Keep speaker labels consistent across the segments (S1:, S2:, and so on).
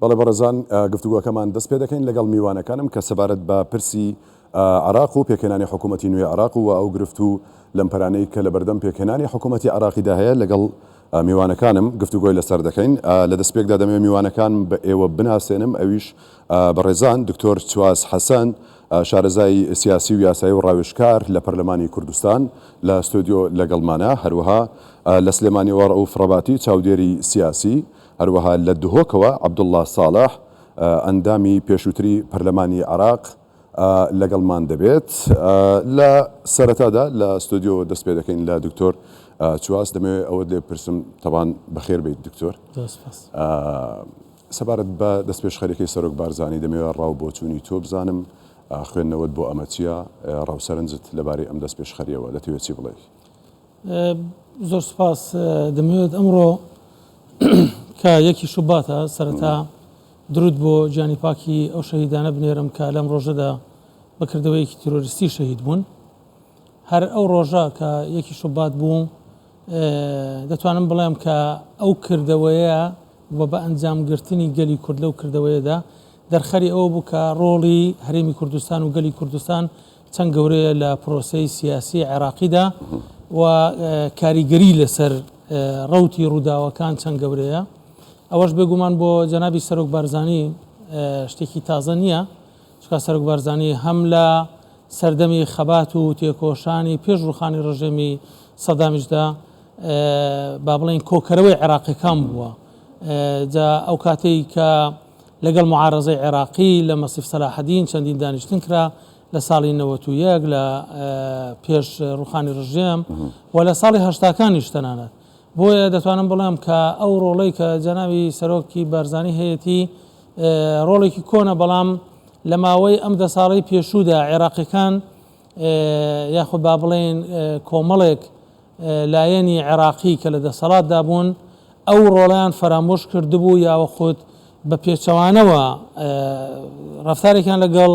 S1: بەڵێ بەڕێزان گفتوگۆکەمان دەست پێ دەکەین لەگەڵ میوانەکانم کە سەبارەت بە پرسی عراق و پێکهێنانی حکوومەتی نوێ عراق و ئەو گرفت و لەمپەرانەی کە لە بەردەم پێکهێنانی حکوومەتی عراقیدا هەیە لەگەڵ میوانەکانم گفتوگۆی لەسەر دەکەین. لە دەستپێکدا دەمێ میوانەکان بە ئێوە بناسێنم، ئەویش بەڕێزان دکتۆر چواز حەسەن، شارەزای سیاسی و یاسایی و ڕاوێژکار لە پەرلەمانی کوردستان لە ستۆدیۆ لەگەڵمانە، هەروەها لە سلێمانی وەڕەوف ڕەباتی چاودێری سیاسی، هەروەها لە دهۆکەوە عەبدوڵڵا ساڵح ئەندامی پێشووتری پەرلەمانی عراق لەگەڵمان دەبێت. لە سەرەتادا لە ستۆدیۆ دەست پێ دەکەین لە دکتۆر چواز. دەمەوێت ئەوە لێ پرسم تەبان بەخێر بێت دکتۆر، سەبارەت بە دەستپێشخەرێکی سەرۆک بارزانی دەمەوێت ڕاو بۆچوونی تۆ بزانم، خوێندنەوەت بۆ ئەمە چییە، ڕاوسەرنجت لەبارەی ئەم دەستپێشخەریەوە دەتەوێت چی بڵێ؟
S2: زۆر سپاس. دەمەوێت ئەمڕۆ کە یەکی شوباتە سەرەتا درود بۆ گیانی پاکی ئەو شەهیدانە بنێرم کە لەم ڕۆژەدا بەکردەوەیەکی تیرۆریستی شەهید بوون. هەر ئەو ڕۆژە کە یەکی شوبات بوو دەتوانم بڵێم کە ئەو کردەوەیە وە بە ئەنجامگرتنی گەلی کورد لەو کردەوەیەدا دەرخەری ئەوە بوو کە ڕۆڵی هەرێمی کوردستان و گەلی کوردستان چەند گەورەیە لە پرۆسەی سیاسی عێراقیدا و کاریگەری لەسەر ڕەوتی ڕووداوەکان چەند گەورەیە. ئەوەش بێگومان بۆ جەنابی سەرۆک بارزانی شتێکی تازە نییە، چکە سەرۆک بارزانی هەم لە سەردەمی خەبات و تێکۆشانی پێش ڕوخانی ڕژێمی سەدامیشدا با بڵێن کۆکەرەوەی عێراقیەکان بووە. جا ئەو کاتەی کە لەگەڵ معارەزەی عێراقی لە مەسیف سەلاحەدین چەندین دانیشتن کرا لە ساڵی 91 لە پێش ڕوخانی ڕژێم و لە ساڵی هەشتاکانیش تەنانەت. بۆیە دەتوانم بڵێم کە ئەو ڕۆڵەی کە جەنابی سەرۆکی بارزانی هەیەتی ڕۆڵێکی کۆنە، بەڵام لە ماوەی ئەم دە ساڵی پێشوودا عێراقیەکان یاخود با بڵێن کۆمەڵێک لایەنی عێراقی کە لە دەسەڵاتدا بوون ئەو ڕۆڵیان فەرامۆش کردبوو یاوە خۆت بە پێچەوانەوە ڕەفتارێکیان لەگەڵ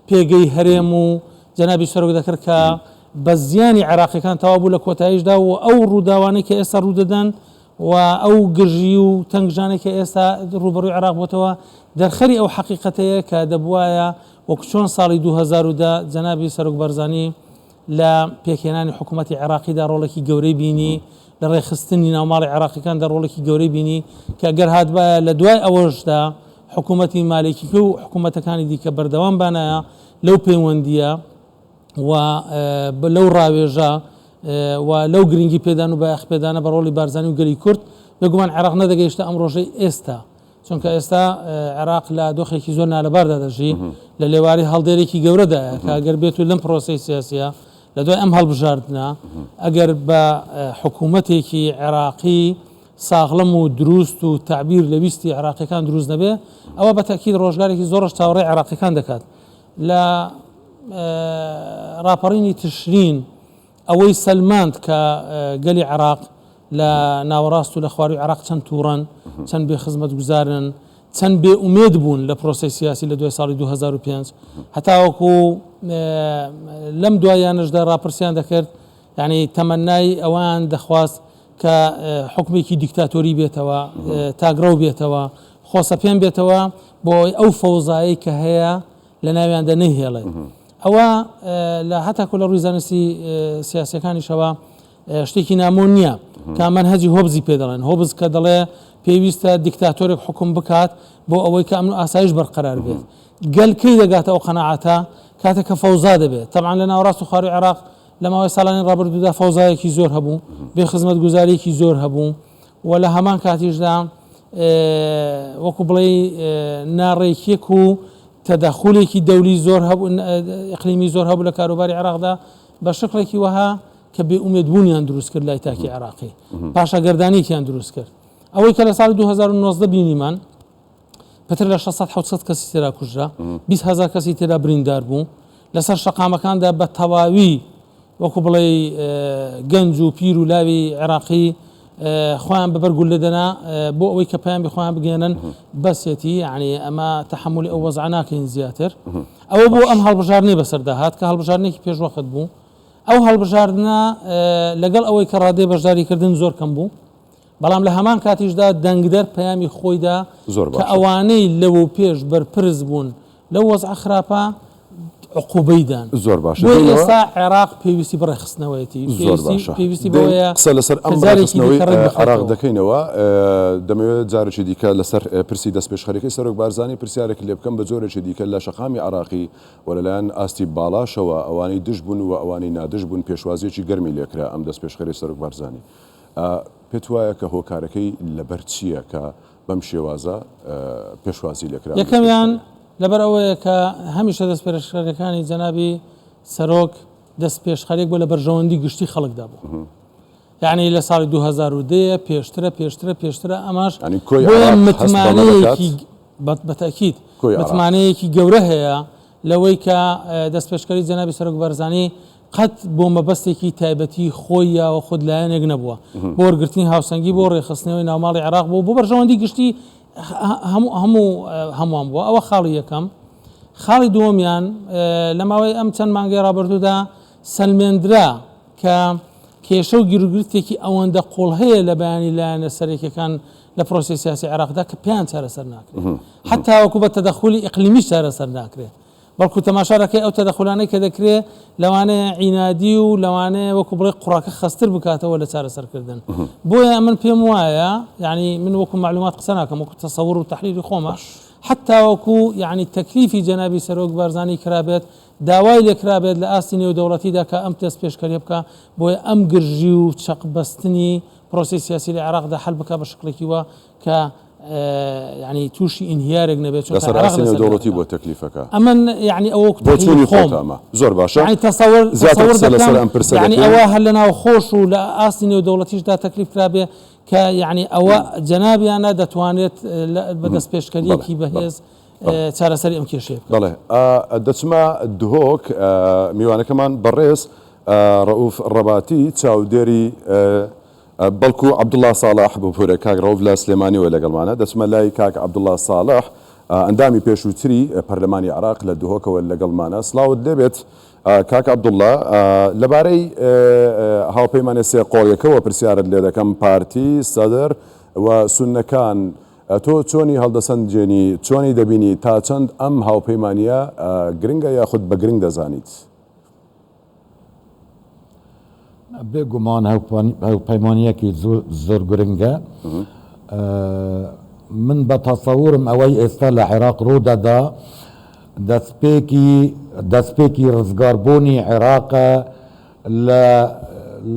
S2: پێگەی هەرێم و جەنابی سەرۆک دەکرد کە بە زیانی عێراقیەکان تەواو بوو لە کۆتاییشدا و ئەو ڕووداوانەی کە ئێستا ڕوودەدەن و ئەو گژی و تەنگژانێک کە ئێستا ڕوبەڕووی عێراق بۆتەوە دەرخەری ئەو حەقیقەتەیە کە دەبوایە وەکو چۆن ساڵی 2010 جەنابی سەرۆک بارزانی لە پێکهێنانی حکوومەتی عێراقیدا ڕۆڵێکی گەورەی بینی، لە ڕێخستنی ناوماڵی عێراقیەکاندا ڕۆڵێکی گەورەی بینی کە گەر هاتبایە لە دوای ئەوەشدا حکوومەتی مالێکی و حکوومەتەکانی دیکە بەردەوام بانایە لەو پەیوەندیە و لەو ڕاوێژە و لەو گرنگی پێدان و بەیاخ پێدانە بە ڕۆڵی بارزانی و گەلی کورد بێگومان عێراق نەدەگەیشتە ئەم ڕۆژەی ئێستا، چونکە ئێستا عێراق لە دۆخێکی زۆر نالەباردا دەژی لە لێواری هەڵدێرێکی گەورەدایە کە ئەگەر بێت و لەم پرۆسەی سیاسیە لە دوای ئەم هەڵبژاردنە ئەگەر بە حکوومەتێکی عێراقی ساغڵەم و دروست و تعبیر لە ویستی عێراقیەکان دروست نەبێ ئەوە بە تاکید ڕۆژگارێکی زۆرش چاوەڕێی عێراقیەکان دەکات. لە راپەڕینی تشرین ئەوەی سەلماند کە گەلی عێراق لە ناوەڕاست و لە خواروی عێراق چەند تووڕەن، چەند بێ خزمەت گوزارن، چەند بێ ئومێد بوون لە پرۆسەی سیاسی لە دوای ساڵی 2005 هەتاوەکو لەم دوایانشدا راپرسیان دەکرد، یعنی تەمەنای ئەوان دەخواست کە حکومێکی دیکتاتۆری بێتەوە، تاگرە بێتەوە، خۆسەپێن بێتەوە بۆ ئەو فەوزایی کە هەیە لە ناویاندا نەهێڵێ. ئەوە لە هەتاکو لە ڕووی زانستی سیاسەکانیشەوە شتێکی نامۆن نییە کە مەنهەجی هۆبزی پێ دەڵێن. هۆبز کە دەڵێ پێویستە دیکتاتۆرێک حکوم بکات بۆ ئەوەی کە ئەمن و ئاسایش بەرقەرار بێت. گەلکەی دەگاتە ئەو قەناعەتە کاتێک کە فەوزا دەبێت. تەبعاً لە ناوەڕاست و خواروی عێراق لە ماوەی ساڵانی ڕابردوودا فەوزایەکی زۆر هەبوو، بێ خزمەت گوزاریەکی زۆر هەبوو و لە هەمان کاتیشدا وەکو بڵێ ناڕێکێک و تەدەخولێکی دەولی زۆر هەبوو، ئیقلیمی زۆر هەبوو لە کاروباری عێراقدا بە شکڵێکی وەها کە بێ ئومێدبوونیان دروست کرد لای تاکی عێراقی، پاشەگەردانێکیان دروست کرد. ئەوەی کە لە ساڵی 2019 بینیمان پێتر لە 600 کەسی تێدا کوژرا، 20,000 کەسی تێدا بریندار بوو، لەسەر شەقامەکاندا بە تەواوی وەکو بڵێ گەنج و پیر و لاوی عێراقی خۆیان بەبەرگول لەدەنا بۆ ئەوەی کە پەیان بخۆیان بگەێنن بەسێتی، یعنی ئەمە تەحملی ئەو وەزع ناکەین زیاتر. ئەوە بۆ ئەم هەڵبژاردنەی بەسەرداهات کە هەڵبژاردنێکی پێشوەخت بوو. ئەو هەڵبژاردنە لەگەڵ ئەوەی کە ڕادەی بەشداریکردن زۆر کەم بوو بەڵام لە هەمان کاتیشدا دەنگدەر پەیامی خۆیدا
S1: زۆر
S2: کە ئەوانەی لەوە پێش بەرپرس بوون لەو وەزع خراپە عقوبەیدان
S1: زۆر باشە
S2: بۆ ئێستا عێراق پێویستی بڕێخستنەوەیەتی پێویستی بەوەیە
S1: قسە لەسەر ئەم ڕێخستنەوەی عێراق دەکەینەوە دەمەوێت جارێکی دیکە لەسەر پرسی دەست پێشخەریەکەی سەرۆک بارزانی پرسیارێک لێ بکەم بە جۆرێکی دیکە لە شەقامی عراقی و لەلایەن ئاستی باڵاشەوە ئەوانەی دژ بوون و ئەوانەی نادژ بوون پێشوازیەکی گەرمی لێکرا ئەم دەست پێشخەری سەرۆک بارزانی پێت وایە کە هۆکارەکەی لەبەر چییە کە بەم شێوازە پێشوازی لێکرا
S2: یەکەمیان لەبەر ئەوەیە کە هەمیشە دەست پێشخەرەکانی جەنابی سەرۆک دەست پێشخەرێک بۆ لە بەرژەوەندی گشتی خەڵکدا بوو یعنی لە ساڵی 2010 پێشترە ئەماش بۆیە متمانەیەکی بەتەکید متمانەیەکی گەورە هەیە لەوەی کە دەست پێشکەری جەنابی سەرۆک بارزانی قەت بۆ مەبەستێکی تایبەتی خۆی یاوە خود لایەنێک نەبووە بۆ وەرگرتنی هاوسەنگی بۆ ڕێخستنەوەی ناوماڵی عێراق بوو بۆ بەرژەوەندی گشتی هەمووان بووە ئەوە خاڵی یەکەم خاڵی دووەمیان لە ماوەی ئەم چەند مانگەی ڕابردوودا سەلمێنرا کە کێشە و گیرگرتێکی ئەوەندە قوڵ هەیە لە بەیانی لایەنە سەرێکەکان لە پرۆسی سیاسی عێراقدا کە پێیان چارەسەر ناکرێت حتا وەکو بە تەدەخولی ئیقلیمی چارەسەر ناکرێت بەڵکو تەماشارەکەی ئەو تەدەخولانەی کە دەکرێت لەوانەیە عینادی و لەوانەیە وەکو بڵێ قوڕاکە خەستر بکاتەوە لە چارەسەرکردن بۆیە من پێم وایە یعنی من وەکو معلومات قسە ناکەم وەکو تەسەوور و تەحلیلی خۆمە حتا وەکو یعنی تەکلیفی جەنابی سەرۆک بارزانی کرابێت داوای لێکرابێت لە ئاستی نێودەوڵەتیدا کە ئەم دەست پێشکەری بکە بۆیە ئەم گرژی و چەقبەستنی پرۆسی سیاسی لە عێراقدا حل بکە بە شکلێکیوە کە يعني توشي انهيارك نبيت
S1: لەسەر ئاستی نێودەوڵەتی بۆ تەکلیفەکە
S2: ئەمن يعني ئەوە
S1: خۆمە زۆر باشە
S2: يعني تصور يعني ئەوە هەر لەناو خۆش و لە ئاستی نێودەوڵەتیشدا تەکلیف کرابێ کە يعني ئەوە جەنابیانە دەتوانێت بەدەست پێشکەریەکی بەهێز چارەسەری ئەم کێشەیە بکات.
S1: بەڵێ دەچمە دهۆک میوانەکەمان بەڕێز ڕەئوف ڕەباتی چاودێری بەڵکو عەبدوڵڵا ساڵح بۆ پورە کاک ڕەئوف لە سلێمانیەوە لەگەڵمانە دەچمە لای کاک عەبدوڵڵا ساڵح ئەندامی پێشووتری پەرلەمانی عێراق لە دهۆکەوە لەگەڵمانە سڵاوت دەبێت کاک عەبدوڵڵا لەبارەی هاوپەیمانە سێ قۆڵیەکەوە پرسیارت لێ دەکەم پارتی سەدر و سوننەکان تۆ چۆنی هەڵدەسەنجێنی چۆنی دەبینی تا چەند ئەم هاوپەیمانیە گرنگە یاخود بە گرنگ دەزانیت؟
S3: بێگومان هاوپەیمانیەکی زۆر گرنگە من بە تەسەورم ئەوەی ئێستا لە عێراق ڕوودەدا دەستپێکی ڕزگاربوونی عێراقە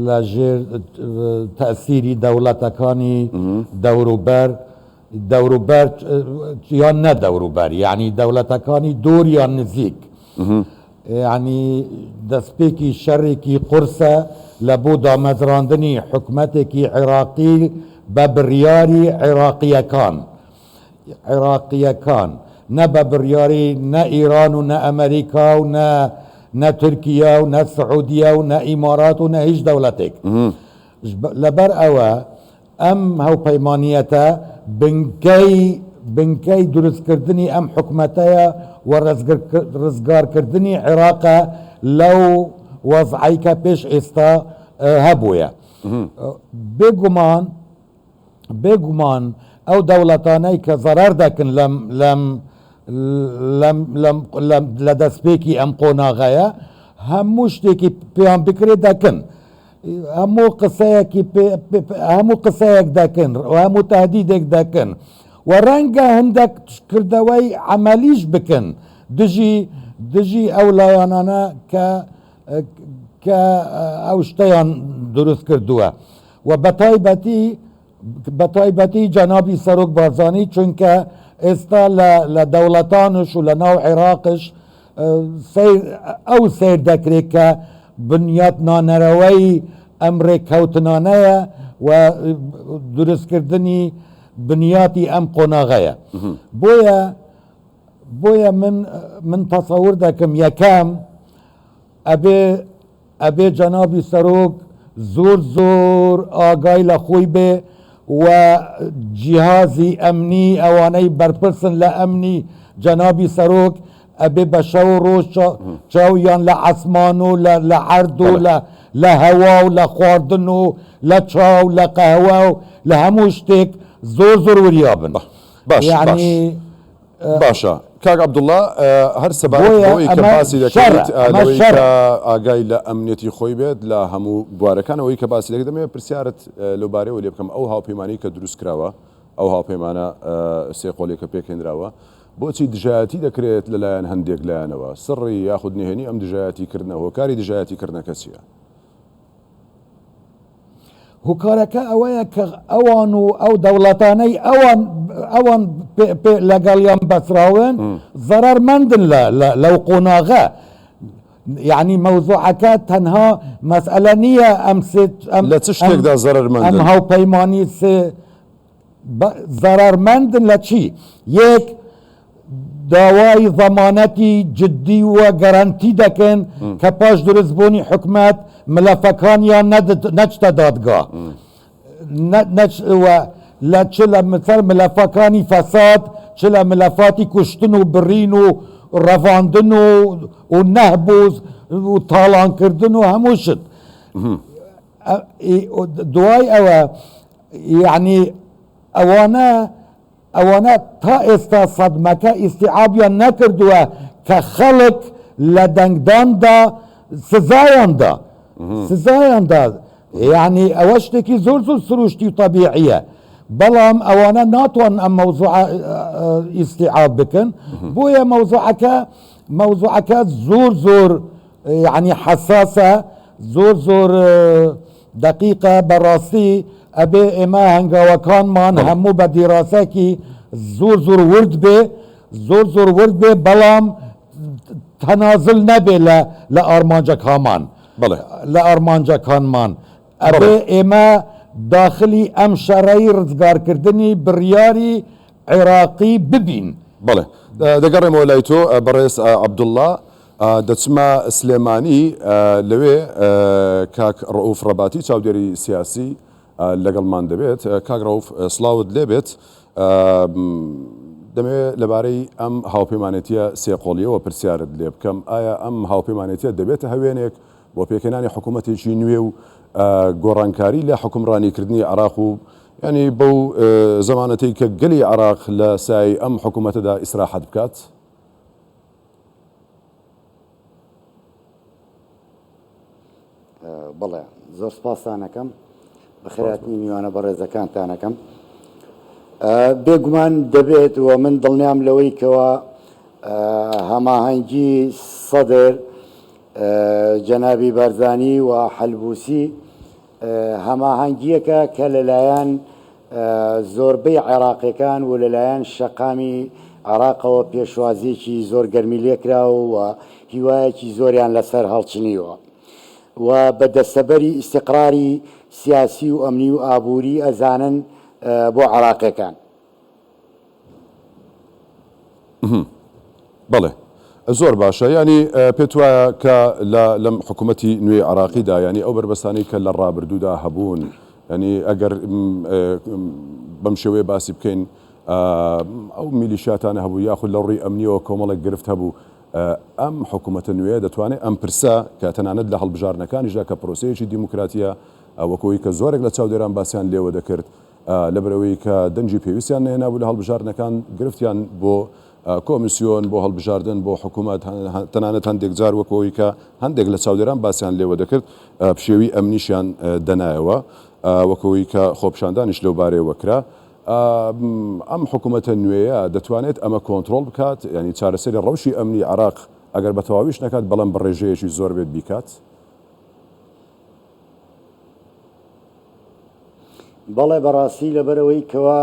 S3: لە ژێر تەسیری دەوڵەتەکانی دەوروبەر یان نە دەوروبەر یعنی دەوڵەتەکانی دوور یان نزیک یعنی دەستپێکی شەڕێکی قورسە لە بۆ دامەزراندنی حکومەتێکی عێراقی بە بڕیاری عێراقیەکان نە بە بڕیاری نە ئیران و نە ئەمریکا و نە تورکیا و نە سعودیە و نە ئیمارات و نە هیچ دەوڵەتێک لەبەر ئەوە ئەم هاوپەیمانیەتە بنکەی دروستکردنی ئەم حکومەتەیە و ڕزگارکردنی عێراقە لەو وەزعی کە پێش ئێستا هەبووە بێگومان ئەو دەوڵەتانەی کە زەرەر دەکەن لە دەستپێکی ئەم قۆناغەیە هەموو شتێکی پێیان بکرێت دەکەن هەموو قسەیەک دەکەن و هەموو تهدیدێک دەکەن و ڕەنگە هەندێک کردەوەی عەمەلیش بکەن دژی ئەو لایەنانە کە ئەو شتەیان دروست کردووە و بەتایبەتی جەنابی سەرۆک بارزانی چونکە ئێستا لە دەوڵەتانش و لە ناو عێراقش ئەو سیر دەکرێت کە بنیاتنانەرەوەی ئەم ڕێککەوتنانەیە و دروستکردنی بنیاتی ئەم قۆناغەیە بۆیە من تەسەور دەکەم یەکەم ئەبێ جەنابی سەرۆک زۆر ئاگای لە خۆی بێ و جیهازی ئەمنی ئەوانەی بەرپرسن لە ئەمنی جەنابی سەرۆک ئەبێ بە شەو ڕۆژ چاویان لە عەسمان و لە عەرد و لە هەوا و لە خواردن و لە چاو لە قەهوە و لە هەموو شتێک زۆر زۆر وریابن.
S1: يعني باشە کاک عەبدوڵڵا هەر سەبارەت کە باسی دەکەیت لەوەی کە ئاگای لە ئەمنیەتی خۆی بێت لە هەموو بوارەکانەوەی کە باسی دەکەیت دەمەوێت پرسیارت لەوبارەیەوە لێ بکەم ئەو هاوپەیمانەی کە دروست کراوە ئەو هاوپەیمانە سێ قۆڵێکە پێکهێنراوە بۆچی دژایەتی دەکرێت لەلایەن هەندێک لایەنەوە سڕی یاخود نهێنی ئەم دژایەتیکردنە هۆکاری دژایەتیکردنەکە چییە؟
S3: هۆکارەکە ئەوەیە کە ئەوان و ئەو دەوڵەتانەی ئەوان لەگەڵیان بەسراون زەرەرمەندن لەو قۆناغە. یعنی مەوزوعەکە تەنها مەسئلە نییە
S1: لە چ شتێکدا زەرەرمەندن
S3: ئەم هاوپەیمانی زەرەرمەندن لە چی؟ یەک داوای ضەمانەتی جددی وە گەرانتی دەکەن کە پاش دروستبوونی حکومەت ملەفەکانیان نەچتە دادگا لە چ لە ملەفەکانی فەساد چ لە ملەفاتی کوشتن و بڕین و ڕەڤاندن و نەهبوز و تاڵانکردن و هەموو شت. دوای ئەوە یعنی ئەوانە تا ئێستا سەدمەکە ئیستیعابیان نەکردووە کە خەڵک لە دەنگداندا سزایاندا یعنی ئەوە شتێکی زۆر زۆر سروشتی و طەبیعیە بەڵام ئەوانە ناتوان ئەم مەوزوع ئیستیعاب بکەن بۆیە مەوزوعەکە زۆر یعنی حەساسە زۆر دقیقە بەڕاستی ئەبێ ئێمە هەنگاوەکانمان هەموو بە دیراسەکی زۆر ورد بێ بەڵام تەنازل نەبێ لە ئارمانجەکانمان ئەبێ ئێمە داخلی ئەم شەڕەی ڕزگارکردنی بڕیاری عێراقی ببین.
S1: بەڵێ دەگەڕێمەوە لای تۆ بەڕێز عەبدوڵڵا دەچمە سلێمانی لەوێ کاک ڕەئوف ڕەباتی چاودێری سیاسی لەگەڵمان دەبێت. کاک ڕەئوف سڵاوت لێبێت دەمەوێت لەبارەی ئەم هاوپەیمانێتیە سێقۆڵیەوە پرسیارت لێ بکەم ئایا ئەم هاوپەیمانێتیە دەبێتە هەوێنێک بۆ پێکهێنانی حکوومەتێکی نوێ و گۆڕانکاری لە حکومڕانیکردنی عێراق و ینی بەو زەمانەتەی کە گەلی عێراق لە سای ئەم حکوومەتەدا ئیسراحەت بکات؟
S4: بەڵێ زۆر سپاسانەکەم بەخێراتنی میوانە بەڕێزەکانتانەکەم. بێگومان دەبێت و من دڵنیام لەوەی کەوە هەماهەنگی سەدر جەنابی بەرزانی و حەلبوسی هەماهەنگیەکە کە لەلایەن زۆربەی عێراقیەکان و لەلایەن شەقامی عێراقەوە پێشوازیەکی زۆر گەرمی لێکراوە و هیوایەکی زۆریان لەسەر هەڵچنیوە و بە دەستەبەری ئیستیقراری سیاسی و ئەمنی و ئابووری ئەزانن بۆ عێراقیەکان.
S1: بەڵێ زۆر باشە ینی پێت وایە کە لەم حکوومەتی نوێی عێراقیدا ینی ئەو بربەستانەی کە لە ڕابردوودا هەبوون ینی ئەگەر بەم شێوەیە باسی بکەین ئەو میلیشیاتانە هەبوو یاخود لە ڕووی ئەمنیەوە کۆمەڵێک گرفت هەبوو ئەم حکوومەتە نوێ دەتوانێت ئەم پرسە کە تەنانەت لە هەڵبژارنەکانیشدا کە پرۆسەیەکی دیموکراتیە وەکەوەی کە زۆرێک لە چاودێران باسییان لێوە دەکرد لەبەرەوەی کە دەنجی پێویستیان نێنابوو لە هەڵبژارنەکان گرفتیان بۆ کۆمیسیۆن بۆ هەڵبژاردن بۆ حکوومەت تەنانەت هەندێک جار وەکەوەی کە هەندێک لە چاودێران باسییان لێوە دەکرد پشێوی ئەمنیشیان دەنایەوە وەکەوەی کە خۆپشاندانیش لەو بارەیە وەکرا. ئەم حکوومەتە نوێیە دەتوانێت ئەمە کۆنتترۆل بکات ینی چارەسەری ڕەوشی ئەمنی عێراق ئەگەر بە تەواویش نەکات بەڵام بەڕێژەیەکی زۆر بێت بیکات؟
S4: بەڵێ بەڕاستی لەبەرەوەی کەوا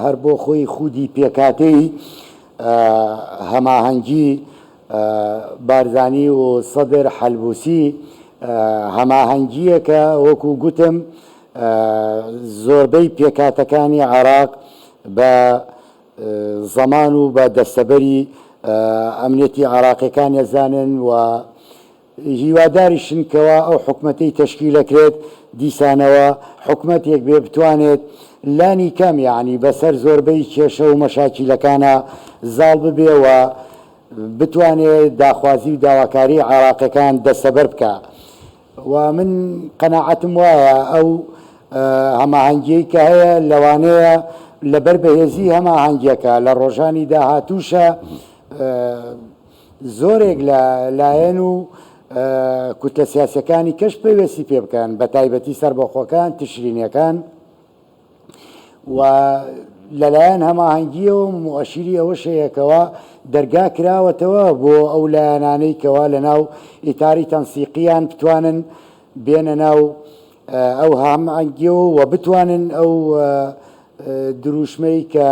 S4: هەر بۆ خۆی خودی پێکاتەی هەماهەنگی بارزانی و سەدر حەلبوسی هەماهەنگیەکە وەکو گوتم زۆربەی پێکاتەکانی عێراق بە زەمان و بە دەستەبەری ئەمنیەتی عێراقیەکان ێزانن و هیواداریشن کەوا ئەو حکومەتەی تەشکیلەکرێت دیسانەوە حکومەتێک بێ بتوانێت لانی کەم یعنی بەسەر زۆربەی کێشە و مەشاکیلەکانە زاڵ ببێ و بتوانێت داخوازی و داواکاری عراقیەکان دەستەبەر بکە و من قەناعەتم وایە ئەو هەماهەنگیەی کە هەیە لەوانەیە لەبەر بەهێزی هەماهەنگیەکە لە ڕۆژانی داهاتووشە زۆرێک لایەن و کوتە سیاسەکانی کەش پێویستی پێ بکەن بە تایبەتی سەربەخۆکان تشرینیەکان و لەلایەن هەماهەنگیەوە مؤشیری ئەوە شەیەکەوە دەرگا کراوەتەوە بۆ ئەو لایەنانەی کەوا لە ناو ئیتاری تەنسیقیان بتوانن بێنە ناو ئەو هەماهەنگیەوە و بتوانن ئەو دروشمەی کە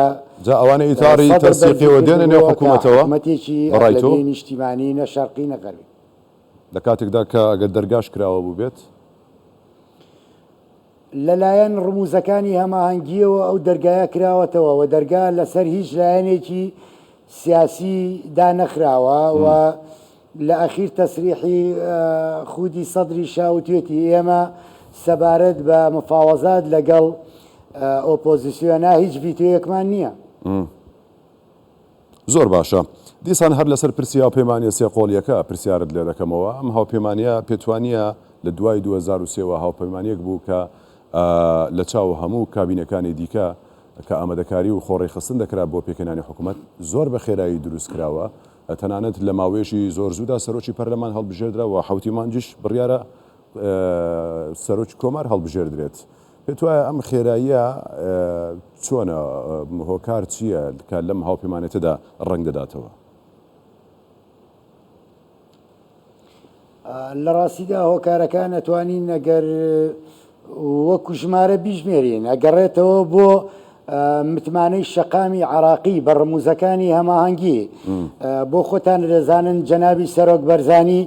S1: جا ئەوانە ئیتاری تەنسیقیەوە دێنە نێو حکوومەتەوە
S4: حکوومەتێکی ئەقلەتی نیشتیمانی نە شەرقی نە غەربی
S1: لە کاتێکدا کە ئەگەر دەرگاش کراوە بوو بێت
S4: لەلایەن ڕموزەکانی هەماهەنگیەوە ئەو دەرگایە کراوەتەوە و دەرگا لەسەر هیچ لایەنێکی سیاسی دانەخراوە و لە ئەخیر تەسریحی خودی سەدری شاوتێتی ئێمە سەبارەت بە مفاوەزات لەگەڵ ئۆپۆزیسیۆنا هیچ ڤیتۆیەکمان نییە.
S1: زۆر باشە. دیسان هەر لەسەر پرسیا و پەیمانیە سێ قۆڵیەکە پرسیارت لێ دەکەمەوە. ئەم هاوپەیمانیە پێتوانیە لە دوای 2023ەوە هاوپەیمانیەک بوو کە لە چاو هەموو کابینەکانی دیکە کە ئامادەکاری و خۆڕی خستن دەکرا بۆ پێکەنانی حکوومەت زۆر بە خێرایی دروست کراوە تەنانەت لە ماوەیەشی زۆر زوودا سەرۆکی پەرلەمان هەڵبژێردراوە حوتی مانجیش بڕیارە سەرۆکی کۆمار هەڵبژێردرێت. پێت وایە ئەم خێراییە چۆنە هۆکار چییە کە لەم هاوپەیمانێتەدا ڕەنگ دەداتەوە؟
S4: لە ڕاستیدا هۆکارەکان ئەتوانین ئەگەر وەکو ژمارە بیژمێرین ئەگەڕێتەوە بۆ متمانەی شەقامی عراقی بە ڕموزەکانی هەماهەنگی بۆ خۆتان دەزانن جەنابی سەرۆک بەرزانی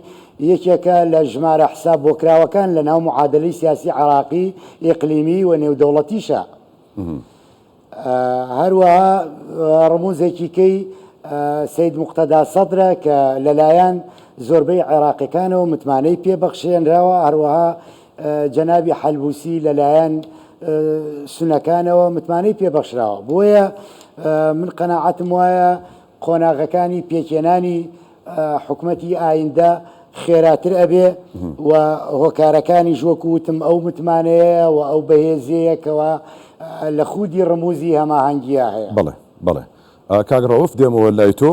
S4: یەکێکە لە ژمارە حساب بۆکراوەکان لە ناو معادلەی سیاسی عراقی ئیقلیمی و نێودەوڵەتیشە. هەروەها ڕموزێکی کەی سەید موقتەدا سەدرە کە لەلایەن زۆربەی عێراقیەکانەوە متمانەی پێبەخشێنراوە، هەروەها جەنابی حەلبوسی لەلایەن سونەکانەوە متمانەی پێبەخشراوە. بۆیە من قەناعەتم وایە قۆناغەکانی پێکێنانی حکوومەتی ئایندە خێراتر ئەبێ و هۆکارەکانی ژوەکوتم ئەو متمانەیە و ئەو بەهێزەیەکەوە لە خودی ڕموزی هەماهەنگیە هەیە.
S1: بڵێ بڵێ کاگڕەوف دێمەوە لای تۆ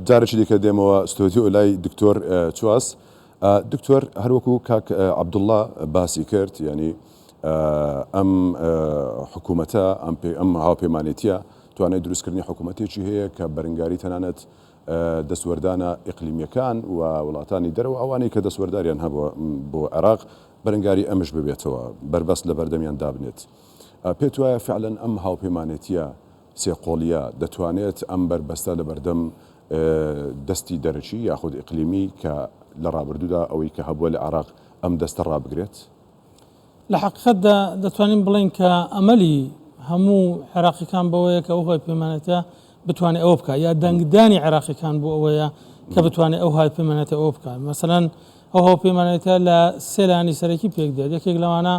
S1: جارێکی دیکە دێمەوە ستۆدیۆ لای دکتۆر چواس. دکتۆر هەروەکو کاک عەبدوڵڵا باسی کرد ینی ئەم حکوومەتە ئەم هاوپەیمانێتیە توانای دروستکردنی حکوومەتێکی هەیە کە بەرەنگاری تەنانەت دەسوەردانە ئیقلیمیەکان و وڵاتانی دەرەوە ئەوانەی کە دەسوەرداریان هەبووە بۆ عێراق بەرەنگاری ئەمش ببێتەوە بربەست لە بەردەمیان دابنێت. پێت وایە فعلەن ئەم هاوپەیمانێتیە سێقۆڵیە دەتوانێت ئەم بربەستە لە بەردەم دەستی دەرەچی یاخود ئیقلیمی کە لە ڕابردوودا ئەوەی کە هەبووە لە عێراق ئەم دەستە ڕابگرێت؟
S2: لە حقیقەتدا دەتوانین بڵێن کە ئەمەلی هەموو عێراقیەکان بەوەیە کە ئەو هاوپەیمانێتە بتوانێت ئەوە بکە یا دەنگدانی عێراقیەکان بۆ ئەوەیە کە بتوانێت ئەو هاوپەیمانێتە ئەوە بکە. مەسەڵەن ئەو هاوپەیمانێتە لە سێ لایەنی سەرەکی پێک دێت. یەکێک لەوانە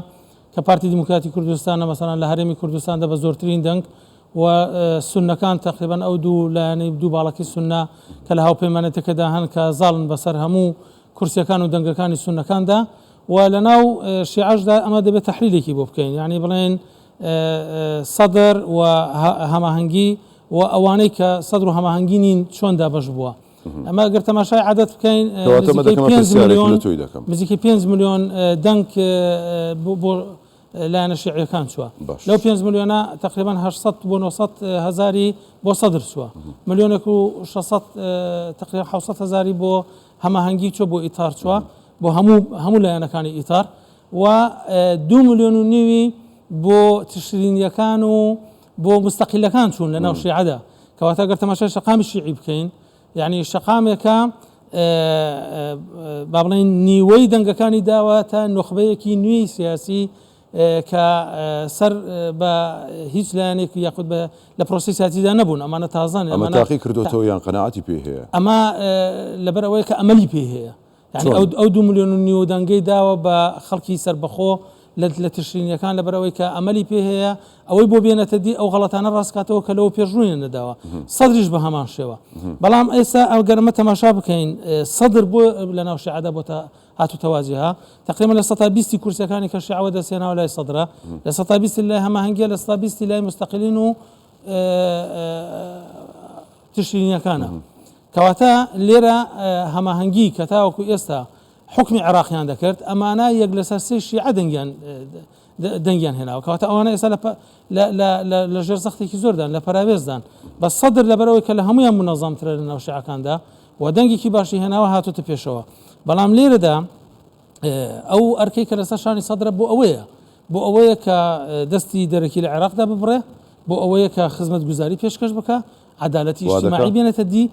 S2: کە پارتی دیموکراتی کوردستانە مەسەڵەن لە هەرێمی کوردستاندا بە زۆرترین دەنگ و سونەکان تقریبان ئەو دوو لایەنەی دوو باڵەکی سونە کە لە هاوپەیمانێتەکەدا هەن کە زاڵن بەسەر هەموو کورسیەکان و دەنگەکانی سونەکاندا و لە ناو شیعەشدا ئەمە دەبێت تەحلیلێکی بۆ بکەین، یعنی بڵێن سەدر و هەماهەنگی و ئەوانەی کە سەدر و هەماهەنگی نین چۆن دابەش بووە. ئەمە گەر تەماشای عادەت بکەین نزیکەی 5 ملیۆن دەنگ بۆ لایەنە شیعیەکان چووە. لەو 5 ملیۆنە تقریبان 800 بۆ 900 هەزاری بۆ سەدر چووە، ملیۆنێک و 600 تقریبان 700 هەزاری بۆ هەماهەنگی چوە بۆ ئیتار چووە بۆ هەموو لایەنەکانی ئیتار و 2 ملیۆن و نیوی بۆ تشرینیەکان و بۆ مستەقیلەکان چوون لە ناو شیعەدا کەواتە گەر تەماشای شەقامی شیعی بکەین، یعنی شەقامێکە با بڵێن نیوەی دەنگەکانی داواتە نخبەیەکی نوێی سیاسی کە سەر بە هیچ لایەنێک یاخود لە پرۆسی سیاسیدا نەبوون. ئەمانە تازان
S1: ئەمە تاقی کردوتەوە یان قەناعەتی پێ هەیە؟
S2: ئەمە لەبەر ئەوەیە کە ئەمەلی پێ هەیە، یعنی ئەو 2 ملیۆن و نیوە دەنگەی داوە بە خەڵکی سربەخۆ لە تشرینیەکان لەبەرەوەی کە ئەمەلی پێ هەیە ئەوەی بۆ بێنێتە دی ئەو غەڵەتانە ڕاستکاتەوە کە لەوە پێشڕوویە نەداوە سەدریش بە هەمان شێوە بەڵام ئێستا ئەوگەرمە تەماشا بکەین سەدر بۆ لە ناو شیعەدا بۆ هاتو تەوازیها تقریبا لە 120 کورسەکانی کە شیعەوە دەسێناوە لای سەدرە لە 120 لای هەماهەنگیە لە 120 لای مستەقلین و تشرینیەکانە کەواتە لێرە هەماهەنگی کە تاوەکو ئێستا حکمی عێراقیان دەکرد ئەمانە یەک لەسەر سێ شیعە دەنگیان هێناوە کەواتە ئەوانە ئێستا لە ژێر زەختێکی زۆردان لە پەراوێزدان بە سەدر لەبەرەوەی کە لە هەمویان منەظەمترە لە ناو شیعەکاندا و دەنگێکی باشی هێناوە هاتوتە پێشەوە بەڵام لێرەدا ئەو ئەرکەی کە لەسەر شانی سەدرە بۆ ئەوەیە کە دەستی دەرەکی لە عێراقدا ببڕێ بۆ ئەوەیە کە خزمەت گوزاری پێشکەش بکە عەدالەتی اجتماعی بێنێتە دی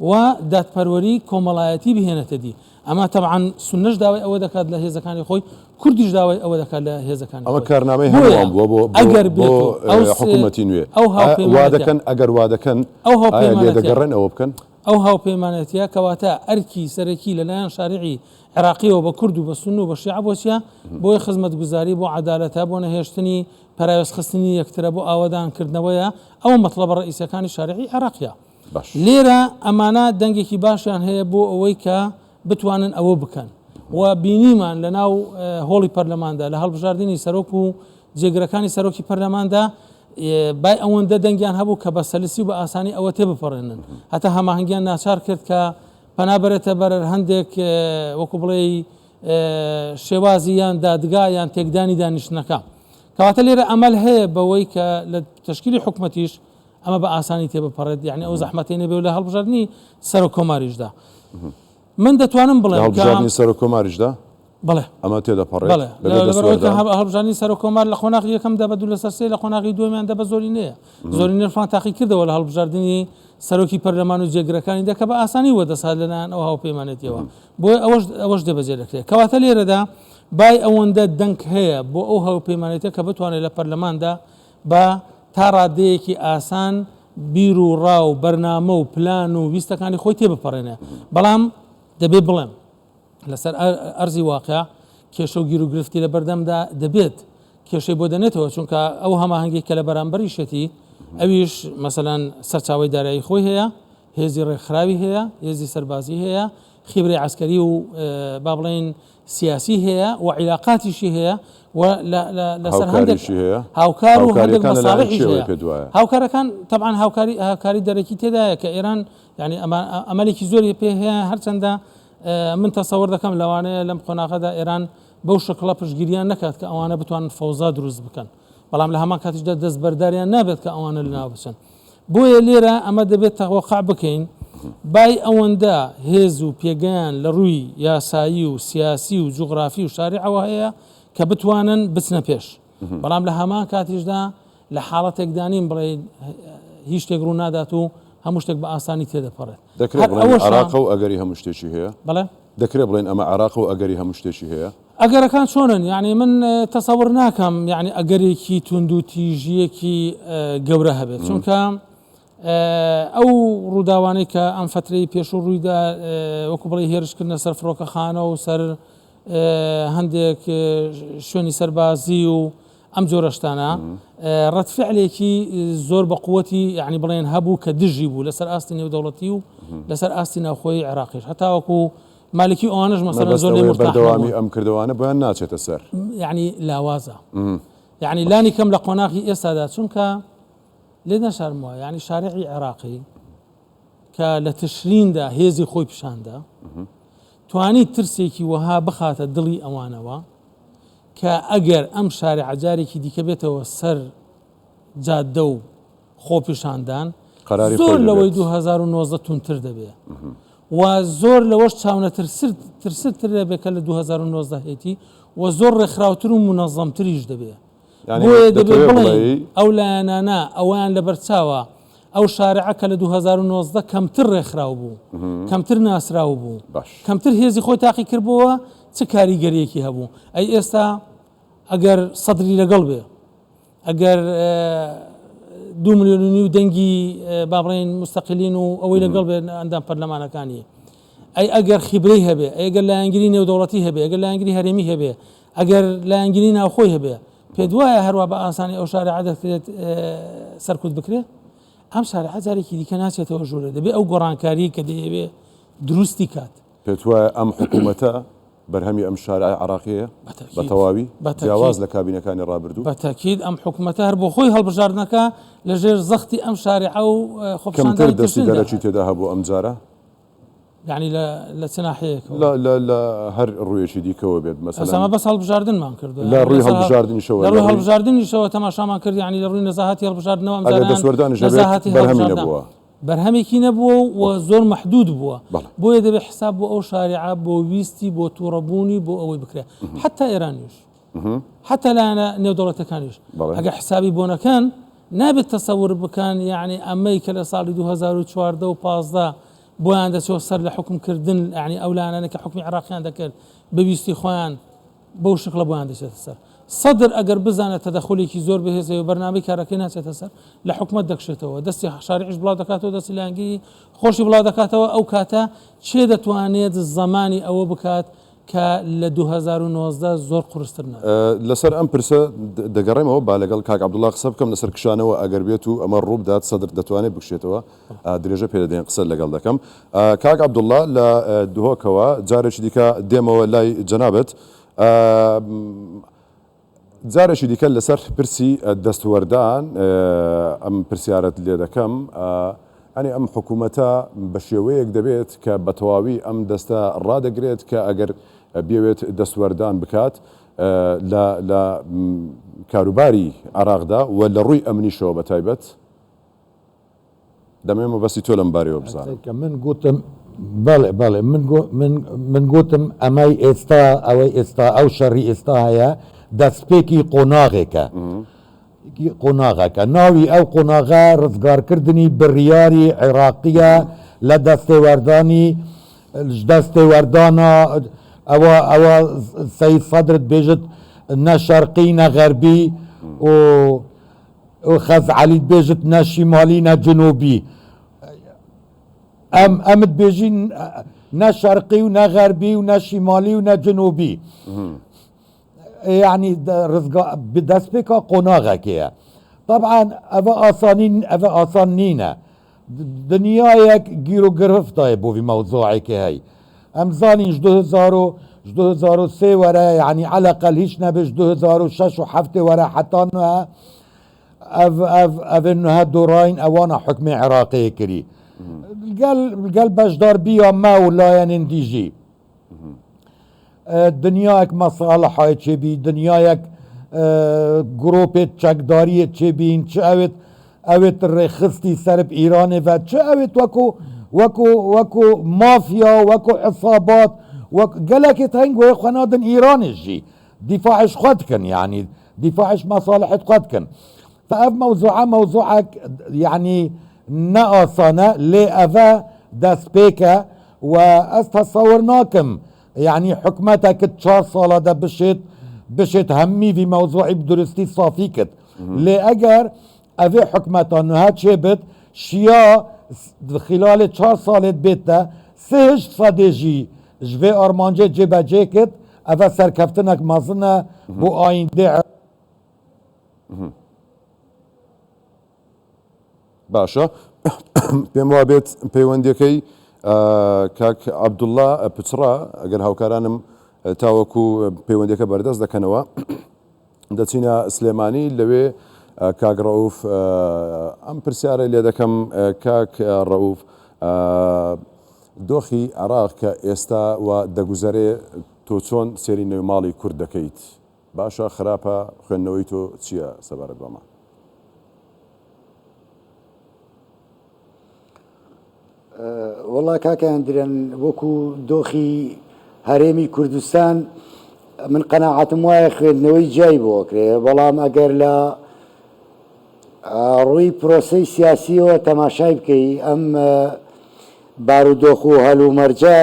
S2: و دادپەروەری کۆمەڵایەتی بهێنێتە دی ئەمە تەبعاً سونەش داوای ئەوە دەکات لە هێزەکانی خۆی کوردیش داوای ئەوە دەکات لە هێزەکانی
S1: ئەمە کارنامەی هەمووان بووە بۆ حکوومەتی نوێ وا دەکەن ئەگەر وا دەکەن لێ دەگەڕێن ئەوە بکەن
S2: ئەو هاوپەیمانەتیە کەواتە ئەرکی سەرەکی لەلایەن شاریعی عێراقیەوە بە کورد و بە سون و بە شیعە بۆچیە بۆی خزمەت گوزاری بۆ عەدالەتە بۆ نەهێشتنی پەراوێزخستنی یەکترە بۆ ئاوادانکردنەوەیە ئەوە مەطلەبە ڕئیسەکانی شاریعی عێراقیە لێرە ئەمانە دەنگێکی باشیان هەیە بۆ ئەوەی کە بتوانن ئەوە بکەن و بینیمان لە ناو هۆڵی پەرلەماندا لە هەڵبژاردننی سەرۆک و جێگرەکانی سەرۆکی پەرلەماندا بای ئەوەندە دەنگیان هەبوو کە بە سەلسی و بە ئاسانی ئەوە تێبپەڕێنن هەتا هەماهەنگیان ناچار کرد کە پەنابەرێتە بەر هەندێک وەکو بڵێ شێوازی یان دادگا یان تێکدانی دانیشتنەکە کەواتە لێرە ئەمەل هەیە بەوەی کە لە تشکیلی حکومەتیش ئەمە بە ئاسانی تێبپەڕێت یعنی ئەو زەحمەتەی نەبێ لە هەڵبژاردننی سەرۆک کۆماریشدا من دەتوانم بڵێم
S1: هەڵبژاردننی سەرۆک کۆماریشدا
S2: بەڵێ
S1: ئەمە تێدەپەڕێت
S2: هەڵبژاردننی سەرۆک کۆمار لە خۆناغی یەکەم دەبە دوو لەسەر سێ لە خۆناغی دووەمیان دەبە زۆری نەیە زۆری نرفان تاقی کردەوە لە هەڵبژاردننی سەرۆکی پەرلەمان و جێگرەکانی دەکە بە ئاسانی وەدەسات لەلایەن ئەو هاوپەیمانێتیەوە بۆی ئەوەش دەبەجێ دەکرێت کەواتە لێرەدا بای ئەوەندە دەنگ هەیە بۆ ئەو هاوپەیمانێتە کە بتوانێت لە پەرلەماندا بە تا ڕادەیەکی ئاسان بیر و ڕاو بەرنامە و پلان و ویستەکانی خۆی تێبپەڕێنێ بەڵام دەبێ بڵێم لەسەر ئەرزی واقع کێشە و گیر و گرفتی لە بەردەمدا دەبێت کێشەی بۆ دەنێتەوە چونکە ئەو هەماهەنگی کە لە بەرامبەری شێتی ئەویش مەسەلەن سەرچاوی دارایی خۆی هەیە هێزی ڕێکخراوی هەیە هێزی سەربازی هەیە خیبری عسکەری و با بڵێن سیاسی هەیە و عیلاقاتیشی هەیە و لەسەر هەندێک هاوکار و هەندێک مەساڵحیش هەیە هاوکارەکان طبعا هاوکاری دەرەکی تێدایە کە ئێران یعنی ئەمەلێکی زۆری پێ هەیە هەرچەندە من تەسەوەر دەکەم لەوانەیە لەم قۆناغەدا ئێران بەو شکڵە پشتگیریان نەکات کە ئەوانە بتوانن فەوزا دروست بکەن بەڵام لە هەمان کاتیشدا دەست بەرداریان نابێت کە ئەوانە لەناو بچن بۆیە لێرە ئەمە دەبێت تەوەقع بکەین بای ئەوەندە هێز و پێگەیان لە ڕووی یاسایی و سیاسی و جوغرافی و شاریعەوە هەیە کە بتوانن بچنە پێش بەڵام لە هەمان کاتیشدا لە حاڵەتێکدانین بڵێ هیچ شتێک ڕوو نادات و هەموو شتێک بە ئاسانی تێدەپەڕێت
S1: دەکرێت بڵێن عێراق و ئەگەری هەموو شتێکی هەیە
S2: بەڵێ
S1: دەکرێت بڵێن ئەمە عێراق و ئەگەری هەموو شتێکی هەیە
S2: ئەگەرەکان چۆنن یعنی من تەسەوڕ ناکەم یعنی ئەگەرێکی تونند و تیژیەکی گەورە هەبێت چونکە ئەو ڕووداوانەی کە ئەم فترەی پێشوو ڕوویدا وەکو بڵێ هێرشکردنە سەر فڕۆکەخانە و سەر هەندێک شوێنی سەربازی و ئەم جۆرەشتانە ڕەتفعلێکی زۆر بە قووەتی یعنی بڵێن هەبوو کە دژی بوو لەسەر ئاستی نێودەوڵەتی و لەسەر ئاستی ناوخۆی عێراقیش هەتاوەکو مالکی ئەوانش مەسەلەن زۆر
S1: بەردەوامی ئەم کردوانە بۆیان ناچێتە سەر
S2: یعنی لاوازە یعنی لانی کەم لە قۆناغی ئێستادا چونکە لێ نەشارمەوە یعنی شاریعی عێراقی کە لە تشریندا هێزی خۆی پیشاندا توانی ترسێکی وەها بخاتە دڵی ئەوانەوە کە ئەگەر ئەم شارع جارێکی دیکە بێتەوە سەر جادە و خۆپیشاندان زۆر لەوەی 2019 تونتر دەبێت و زۆر لەوەش چاونەترستر دەبێت کە لە 2019 هێتی و زۆر ڕێکخراوتر و منەظەمتریش دەبێت بۆیە دەبێت بڵێ ئەو لایەنانە ئەویان لە بەرچاوە ئەو شارعە کە لە 2019 کەمتر ڕێکخراو بوو کەمتر ناسراو بوو کەمتر هێزی خۆی تاقی کردبووە چ کاریگەریەکی هەبوو ئەی ئێستا ئەگەر سەدری لەگەڵ بێ ئەگەر 2 ملیۆن و نیو دەنگی با بڵێن مستەقلین و ئەوەی لەگەڵ بێ ئەندام پەرلەمانەکانی ئەی ئەگەر خیبرەی هەبێ ئەگەر لایەنگری نێودەوڵەتی هەبێ ئەگەر لایەنگری هەرێمی هەبێ ئەگەر لایەنگیری ناوخۆی هەبێ پێ دوایە هەروە بە ئاسانی ئەو شارع دەکرێت سەرکوت بکرێت ئەم شارع جارێکی دیکە ناچێتەوە ژوورە دەبێت ئەو گۆڕانکاری کە دەیەوێ دروستی کات
S1: پێت وایە ئەم حکوومەتە بەرهەمی ئەم شارع عراقیە بە تەواوی جیاواز لە کابینەکانی ڕابردوو
S2: بەتاکید ئەم حکوومەتە هەر بۆ خۆی هەڵبژاردنەکە لەژێر زەختی ئەم شارع و
S1: کەمتر
S2: خۆپشاندانی
S1: دەستی دەرەچی تێدا هەبوو ئەم جارە
S2: یعنی لە چ ناحەیەکەوە
S1: لە هەر ڕوویەکی دیکەوە بێت
S2: ئەسامە بەس هەڵبژاردنمان کردو
S1: لە ڕووی هەڵبژاردننیشەوە
S2: لە ڕووی هەڵبژاردننیشەوە تەماشامان کرد یعنی لە ڕووی نەزاهەتی هەڵبژاردنەوە ئەم
S1: ئەگەر دەسوەردانیش هەبێت بەرهەمی نەبووە
S2: بەرهەمێکی نەبووە و زۆر مەحدود بووە بۆیە دەبێت حساب بۆ ئەو شارعە بۆ ویستی بۆ تووڕەبوونی بۆ ئەوەی بکرێ حتا ئێرانیش حتا لایەنە نێودەوڵەتەکانیش ئەگە حسابی بۆنەکان نابێت تەسەور بکەن یعنی ئەمەی کە لە ساڵی 2014 و 15 بۆیان دەچۆ سەر لە حکومکردن یعنی ئەو لایەنانە کە حکومی عراقیان دەکرد بەویستی خۆیان بەو شکڵە بۆیان دەچێتە سەر سەدر ئەگەر بزانێت تەدەخولێکی زۆر بەهێزەوە بەرنامەی کارەکەی ناچێتە سەر لە حکومەت دەکشێتەوە دەستی شاریعش بڵاو دەکاتەوە دەستی لایەنگی خۆشی بڵاو دەکاتەوە ئەو کاتە چێ دەتوانێت زمانی ئەوە بکات کە لە 2019 زۆر قورستر
S1: لەسەر ئەم پرسە دەگەڕێمەوە با لەگەڵ کاک عەبدوڵڵا قسە بکەم لەسەر کشانەوە ئەگەر بێت و ئەمە ڕوو بدات سەدر دەتوانێت بکشێتەوە درێژە پێدەدەین قسە لەگەڵ دەکەم کاک عەبدوڵڵا لە دوهۆکەوە جارێکی دیکە دێمەوە لای جەنابەت جارێکی دیکە لەسەر پرسی دەستوەردان ئەم پرسیارەت لێ دەکەم ئەنی ئەم حکوومەتە بە شێوەیەک دەبێت کە بە تەواوی ئەم دەستە ڕادەگرێت کە ئەگەر بێوێت دەستوەردان بکات لە کاروباری عراقدا و لە ڕووی ئەمنیشەوە بە تایبەت دەمێمە بەسی تۆ لەم بارەوە بزانم
S3: من گوتم بەڵێ من گوتم ئەمەی ئێستا ئەوەی ئێستا ئەو شەڕی ئێستا هەیە دەستپێکی قۆناغێکە ناوی ئەو قۆناغا ڕزگارکردنی بڕیاری عێراقیە لە دەستێوەردانی دەستێوەردانە ئەوە سەید سەدرت بێژت نە شەرقی نە غەربی و خەزعەلیت بێژت نە شیمالی نە جنوبی ئەمت بێژین نە شەرقی و نە غەربی و نە شیمالی و نە جنوبی يعني دەستپێکا قۆناغێکەیە طبعا ئەvە ئاسان نینە دنیایەک گیر و گرفتایە بۆ مەوزوعێکی هەی ئەم زانین 2003 وەرە یعنی عەلەقەل هیچ نەبش 2006 و 7 وەرە حتا ئەv نوها دوڕاین ئەوانە حکمی عێراقیە کردی گەل بەشدار بیە ما و لایەنین دیژی دنیایەک مەساڵەحای چێبی دنیایەک گرۆپێت چەکداریە چێبین چ ئەوێت ڕێخستی سەرب ئیرانێ و چ ئەوێت وەکو مافیا وەکو عسابات گەلێکێت هەنگ وێ خوێنادن ئیرانێژی دیفاعش خۆ دکن یعنی دیفاعش مەساڵحت خۆ دکن فەv مەوزوعەک یعنی نە ئاسانە لێ ئەvە دەستپێکە و ئەس تەسەور ناکەم يعني حكومتك 4 ساڵە دا بشێت هەممی وی مەوزوعی بدرستی صافی کرد لێ ئەگەر ئەvێ حکومەتان نوها چێ بێت شیا خلال 4 ساڵێت بێتە 3 سەدێژی ji vê armancê cêbecê kir ئەvە سەرکەفتنێک mezin e بۆ ئایندê
S1: باشە پێم وا بێت پەیوەندیەکەی کاک عەبدوڵڵا پچڕا ئەگەر هاوکارانم تاوەکو پەیوەندیەکە بەردەست دەکەنەوە دەچینە سلێمانی لەوێ کاک ڕەوف ئەم پرسیارە لێ دەکەم کاک ڕەوف دۆخی عێراق کە ئێستا و دەگوزارێ تۆ چۆن سێری نێوماڵی کورد دەکەیت باشە خراپە خوێندنەوەی تۆ چییە سەبارەت بەمە
S4: وڵا کاکیان درێن وەکو دۆخی هەرێمی کوردستان من قەناعەتم وایە خوێندنەوەی جای بۆکرێ بەڵام ئەگەر لە ڕووی پرۆسەی سیاسیەوە تەماشای بکەی ئەم بارودۆخ و هەلومەرجە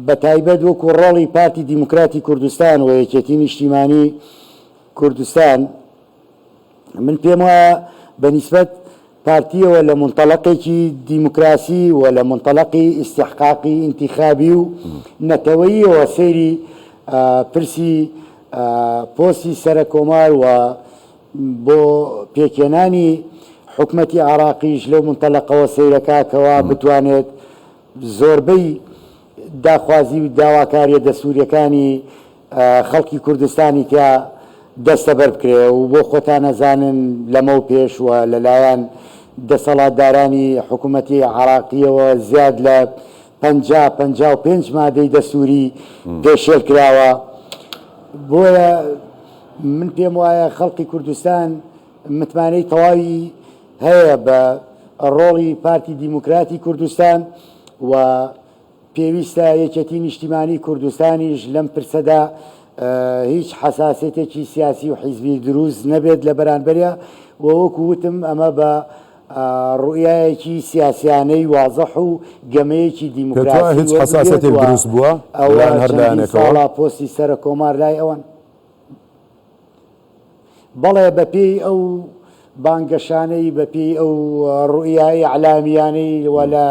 S4: بە تایبەت وەکو ڕۆڵی پارتی دیموکراتی کوردستان و یەکێتی نیشتیمانی کوردستان من پێم وایە بەنیسبەت پارتیەوە لە منطەلقێکی دیموکراسی و لە منطەلقی ئیستیحقاقی ئینتیخابی و نەتەوەییەوە سەیری پرسی پۆستی سەرە کۆمار و بۆ پێکێنانی حکومەتی عراقیش لەو منتەلەقەوە سەیرەکەکەوە بتوانێت زۆربەی داخوازی و داواکاریە دەسووریەکانی خەڵکی کوردستانی تیا دەستە بەر بکرێ و بۆ خۆتان نەزانن لەمە و پێش وە لەلایەن دەسەڵاتدارانی حکوومەتی عراقیەوە زیاد لە 55 مادەی دەسووری پێشێل کراوە. بۆیە من پێم وایە خەڵکی کوردستان متمانەی تەواوی هەیە بە ڕۆڵی پارتی دیموکراتی کوردستان و پێویستە یەکێتی نیشتیمانی کوردستانیش لەم پرسەدا هیچ حساسیتێکی سیاسی و حیزبی دروست نەبێت لە بەرانبەرە و وەکو وتم ئەمە بە ڕوئایەکی سیاسیانەی وازەح و گەمەیەکی دیموکراسی
S1: هیچ حساسیتێک دروست بووە
S4: ئەوان هەردانێکەوە پۆستی سەرە کۆمار لای ئەوان بەڵێ بەپێی ئەو بانگەشانەی بەپێی ئەو ڕوئایی علامیانەی وەلا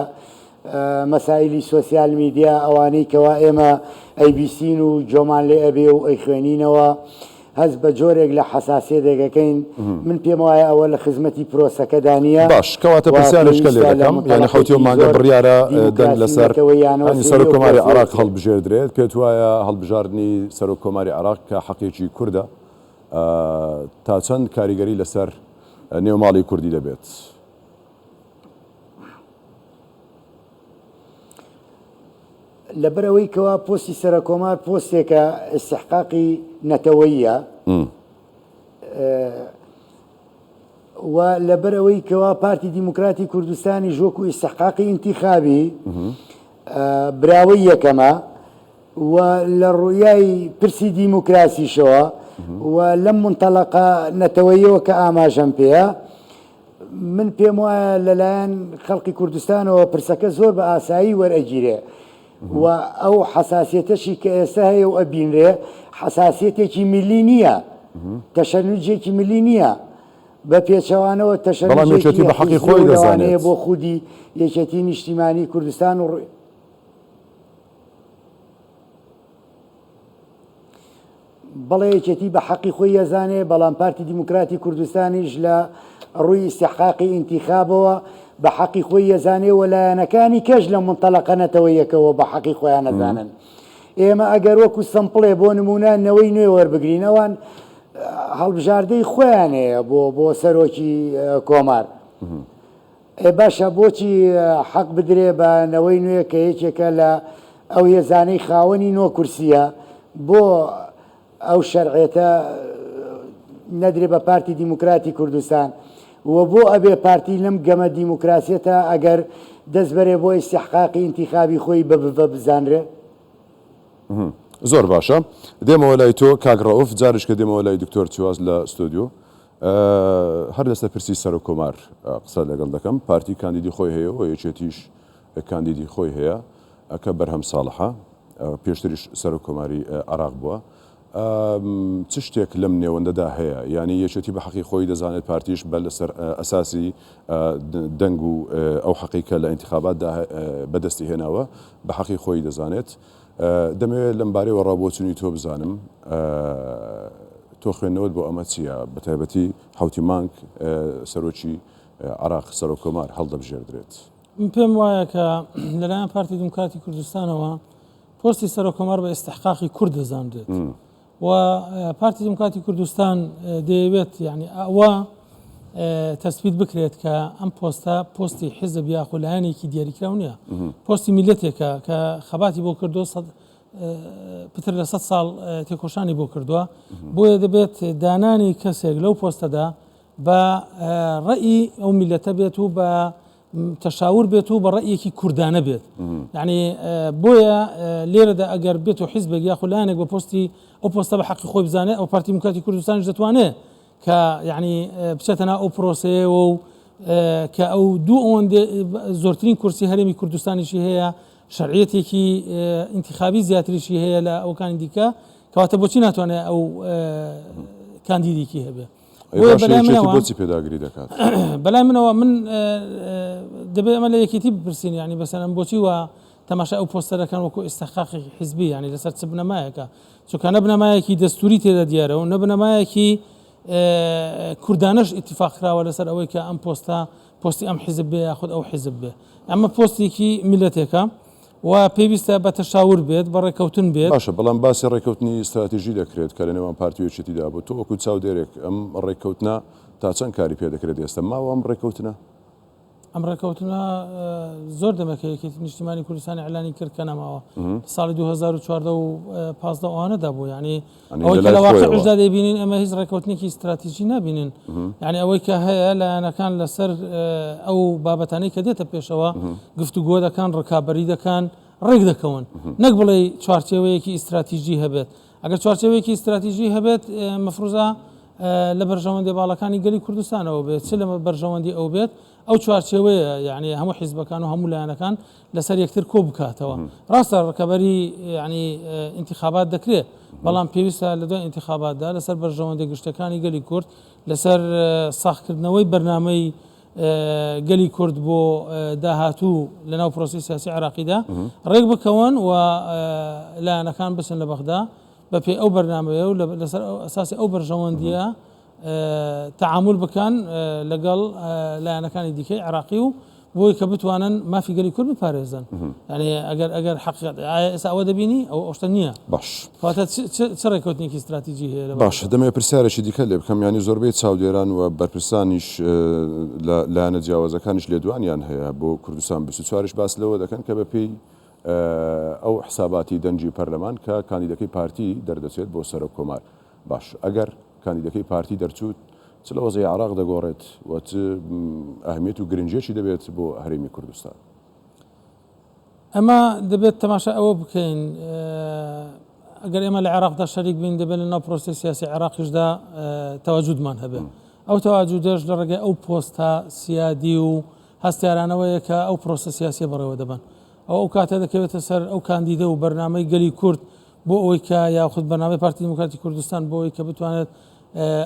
S4: مەسائلی سۆسیال میدیا ئەوانەی کەوا ئێمە ئەیبیسین و جۆمان لێ ئەبێ و ئەی خوێنینەوە هەست بە جۆرێک لە حساسیتێکەکەین من پێم وایە ئەوە لە خزمەتی پرۆسەکەدا نییە.
S1: باش کەواتە پرسیارشکە لێ دەکەم یعنی خەوتی و مانگە بڕیارە دەنگ لەسەر سەر و کۆماری عراق هەڵبژێردرێت پێت وایە هەڵبژاردننی سەر و کۆماری عراق کە حەقێکی کووردە تا چەند کاریگەری لەسەر نێوماڵی کوردی دەبێت؟
S4: لەبەرەوەی کەوا پۆستی سەرە کۆمار پۆستێکە ئستحقاقی نەتەوەییە و لەبەرەوەی کەوا پارتی دیموکراتی کوردستانی ژۆکو ئستحقاقی ئینتیخابی براوەی یەکەمە و لە ڕوویای پرسی دیموکراسیشەوە و لەم منتەلەقە نەتەوەییەوە کە ئاماژەم پێەیە من پێم وایە لەلایەن خەڵکی کوردستانەوە پرسەکە زۆر بە ئاسایی وەرئەگیرێ و ئەو حساسیتەشی کە ئێستا هەیە و ئەبینرێ حساسیتێکی ملی نییە تەشەنوجێکی ملی نییە بە پێچەوانەوە تەشەنوجێکی بە حەقی خۆی دەزانێت بۆ خودی یەکێتی نیشتیمانی کوردستان و بەڵێ یەکێتی بە حەقی خۆی ئەزانێ بەڵام پارتی دیموکراتی کوردستانیش لە ڕووی استحقاقی ئینتیخابەوە بە حەقی خۆی ئەزانێ و لایەنەکانی کەش لە منتەلەقە نەتەوەیەکەوە بە حەقی خۆیان نەزانن. ئێمە ئەگەر وەکو سەمپڵێ بۆ نمونە نەوەی نوێ وەربگرینەوەن هەڵبژاردەی خۆیانەیە بۆ سەرۆکی کۆمار باشە بۆچی حەق بدرێ بە نەوەی نوێ کە یەکێکە لە ئەو هێزانەی خاوەنی نۆ کورسیە بۆ ئەو شەرعێتە نەدرێ بە پارتی دیموکراتی کوردستان و بۆ ئەبێ پارتی لەم گەمە دیموکراسیەتە ئەگەر دەست بەرێ بۆ ئیستحقاقی ئینتیخابی خۆی بە بزانرێ.
S1: زۆر باشە دێمەوە لای تۆ کاگڕەوف جارشکە دێمەوە لای دکتۆر چواز لە ستۆدیۆ هەر لەسەر پرسی سەر و کۆمار قسە لەگەڵ دەکەم پارتی کاندیدی خۆی هەیە و یەکێتیش کاندیدی خۆی هەیە ئەکە بەرهەم ساڵحە پێشتریش سەر و کۆماری عراق بووە چ شتێک لەم نێوەندەدا هەیە ینی یەکێتی بە حەقی خۆی دەزانێت پارتیش بە لەسەر ئەساسی دەنگ و ئەو حەقیکە لە ئینتیخاباتدا بەدەستی هێناوە بە حەقی خۆی دەزانێت دەمەوێت لەم بارەوە ڕابۆچوونی تۆ بزانم تۆ خوێندنەوەت بۆ ئەمە چییە بە تایبەتی حوتی مانگ سەرۆکی عراق سەر و کۆمار هەڵدەبژێردرێت؟
S2: پێم وایە کە لەلایەن پارتی دیموکراتی کوردستانەوە پۆستی سەر و کۆمار بە ئستحقاقی کورد دەزانرێت و پارتی دیموکراتی کوردستان دەیەوێت یعنی ئەوە تەسبیت بکرێت کە ئەم پۆستە پۆستی حیزب یاخۆ لایەنێکی دیاریکراو نییە پۆستی میلەتێکە کە خەباتی بۆ کردو پتر لە 100 ساڵ تێکۆشانی بۆ کردووە بۆیە دەبێت دانانی کەسێک لەو پۆستەدا بە ڕەئی ئەو میلەتە بێت و بە تەشاور بێت و بە ڕەیەکی کوردانە بێت یعنی بۆیە لێرەدا ئەگەر بێت و حیزبێک یاخۆ لایەنێک بە پۆستی ئەو پۆستە بە حەقی خۆی بزانێت ئەو پارتی دیموکراتی کوردستانیش دەتوانێت کە یعنی بچێتەنا ئەو پرۆسەیەوە و کە ئەو دوو ئەوەندە زۆرترین کورسی هەرێمی کوردستانیشی هەیە شەرعیەتێکی ئینتیخابی زیاتریشی هەیە لە ئەوکانی دیکە کەواتە بۆچی ناتوانێت ئەو کاندیدێکی هەبێ
S1: بۆچی پێداگری دەکات
S2: بەلای منەوە من دەبێت ئەمە لە یەکێتی بپرسین ینی بەسەرم بۆچی وە تەماشای ئەو پۆستەرەکان وەکو ئستحقاقی حیزبی ینی لەسەر چ بنەمایەکە چونکە نە بنەمایەکی دەستوری تێدا دیارەوە نە بنەمایەکی کوردانەش ئیتیفاقراوە لەسەر ئەوەی کە ئەم پۆستی ئەم حیزب بێ یاخود ئەو حیزب بێ ئەمە پۆستێکی میلەتێکە و پێویستە بە تەشاور بێت بە ڕێکەوتن بێت
S1: باشە بەڵام باسی ڕێکەوتنی استراتیژی دەکرێت کە لە نێوان پارتیۆچێتیدا بوو تۆ وەکو چاودێرێک ئەم ڕێکەوتنە تا چەند کاری پێ دەکرێت ئێستا ماوە ئەم ڕێکەوتنە
S2: ئەم ڕێکەوتنە زۆر دەمەکەیەکی نیشتیمانی کوردستانی ئەعلانی کرد کە نەماوە ساڵی 2014 و 15 ئەوانەدا بوو یعنی ئەوەی کە لە واقعیشدا دەبینین ئەمە هیچ ڕێکەوتنێکی استراتیژی نبینن یعنی ئەوەی کە هەیە لایەنەکان لەسەر ئەو بابەتانەی کە دێتە پێشەوە گفتوگۆ دەکەن ڕکابەری دەکەن ڕێک دەکەون نەک بڵێ چوارچێوەیەکی ئیستراتیژی هەبێت ئەگەر چوارچێوەیەکی ئیستراتیژی هەبێت مەفروزە لە بەرژەوەندی باڵەکانی گەلی کوردستانەوە بێت چ لە بەرژەوەندی ئەو بێت ئەو چوارچێوەیە یعنی هەموو حیزبەکان و هەموو لایەنەکان لەسەر یەکتر کۆ بکاتەوە ڕاستە ڕکەبەری ینی انتخابات دەکرێت بەڵام پێویستە لە دوای انتخاباتدا لەسەر بەرژەوەندی گشتەکانی گەلی کورد لەسەر ساختکردنەوەی بەرنامەی گەلی کورد بۆ داهاتوو لەناو پرۆسی سیاسی عراقیدا ڕێک بکەون و لایەنەکان بچن لە بەغدا بە پێی ئەو بەرنامەیە و لەسەر ئەساسی ئەو بەرژەوەندیە تعامل بکەن لەگەڵ لایەنەکانی دیکەی عراقی و بۆی کە بتوانن مافی گەلی کورد بپارێزن یعنی ئەگەر حقیقەت ئێستا ئەوە دەبینی ئەو ئەوشتە نییە
S1: باش
S2: فاتە چ ڕێکەوتنێکی استراتیژی هەیە
S1: باش دەمێ پرسیارێکی دیکە لێ بکەم ینی زۆربەی چاودێران و بەرپرسانیش لایەنە جیاوازەکانیش لێدوانیان هەیە بۆ کوردستان 24 باس لەوە دەکەن کە بە پێی ئەو حساباتی دەنجی پەرلەمان کە کاندیدەکەی پارتی دەردەچێت بۆ سەرۆک کۆمار باش ئەگەر کاندیدەکەی پارتی دەرچوت چ لە وەزەی عراق دەگۆڕێت و چ ئەهمیەت و گرنگێکی دەبێت بۆ هەرێمی کوردستان
S2: ئەمە دەبێت تەماشا ئەوە بکەین ئەگەر ئێمە لە عێراقدا شەریک بین دەبێت لە ناو پرۆسی سیاسی عێراقیشدا تەواجودمان هەبێت ئەو تەواجودەش لە ڕێگەی ئەو پۆستە سیادی و هەستیارانەوەیە کە ئەو پرۆسە سیاسی بەڕێوە دەبن ئەو کاتە دەکەوێتە سەر ئەو کاندیدە و بەرنامەی گەلی کورد بۆ ئەوەی کە یاخود بەرنامەی پارتی دیموکراتی کوردستان بۆ ئەوەی کە بتوانێت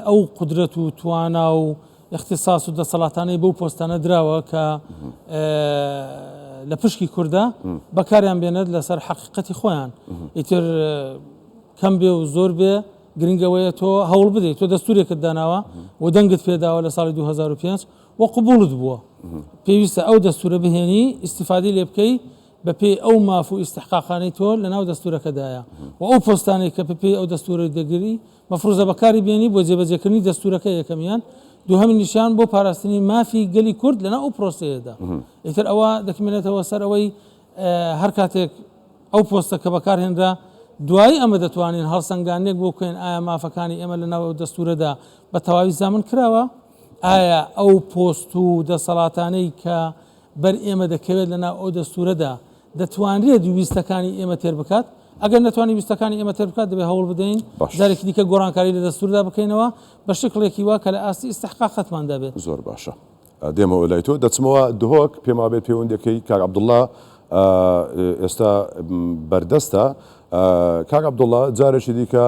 S2: ئەو قدرەت و توانا و اختصاص و دەسەڵاتانەی بەو پۆستانە دراوە کە لە پشکی کووردا بەکاریان بێنێت لەسەر حقیقەتی خۆیان ئیتر کەم بێ و زۆر بێ گرنگەوەیە تۆ هەوڵ بدەیت تۆ دەستورێکت داناوە و دەنگت پێداوە لە ساڵی 2005 و قبولت بووە پێویستە ئەو دەستورە بهێنی ئیستیفادی لێ بکەی بە پێی ئەو ماف و ئیستحقاقانەی تۆ لە ناو دەستورەکەدایە و ئەو پۆستانێک کە پێی ئەو دەستورە دەگری مەفروزە بەکاری بێنی بۆ جێبەجێکردنی دەستورەکە یەکەمیان دووهەمی نیشان بۆ پاراستنی مافی گەلی کورد لەناو ئەو پرۆسەیەدا ئیتر ئەوە دەکمێنێتەوە سەر ئەوەی هەر کاتێک ئەو پۆستە کە بەکارهێنرا دوایی ئەمە دەتوانین هەڵسەنگانێک بۆ بکەین ئایا مافەکانی ئێمە لەناو ئەو دەستورەدا بە تەواوی زامن کراوە ئایا ئەو پۆست و دەسەڵاتانەی کە بەر ئێمە دەکەوێت لەناو ئەو دەستورەدا دەتوانرێت ویستەکانی ئێمە تێر بکات ئەگەر نتوانانی ویستەکانی ئێمە تێر بکات دەبێت هەوڵ بدەین جارێکی دیکە گۆڕانکاری لە دەستوردا بکەینەوە بە شکڵێکی وا کە لە ئاستی ئیستحقاقەتمان دەبێت
S1: زۆر باشە دێمەوە لای تۆ دەچمەوە دهۆک پێما بێت پەیوەندەکەی کاک عەبدوڵڵا ئێستا بەردەستە کاک عەبدوڵڵا جارێکی دیکە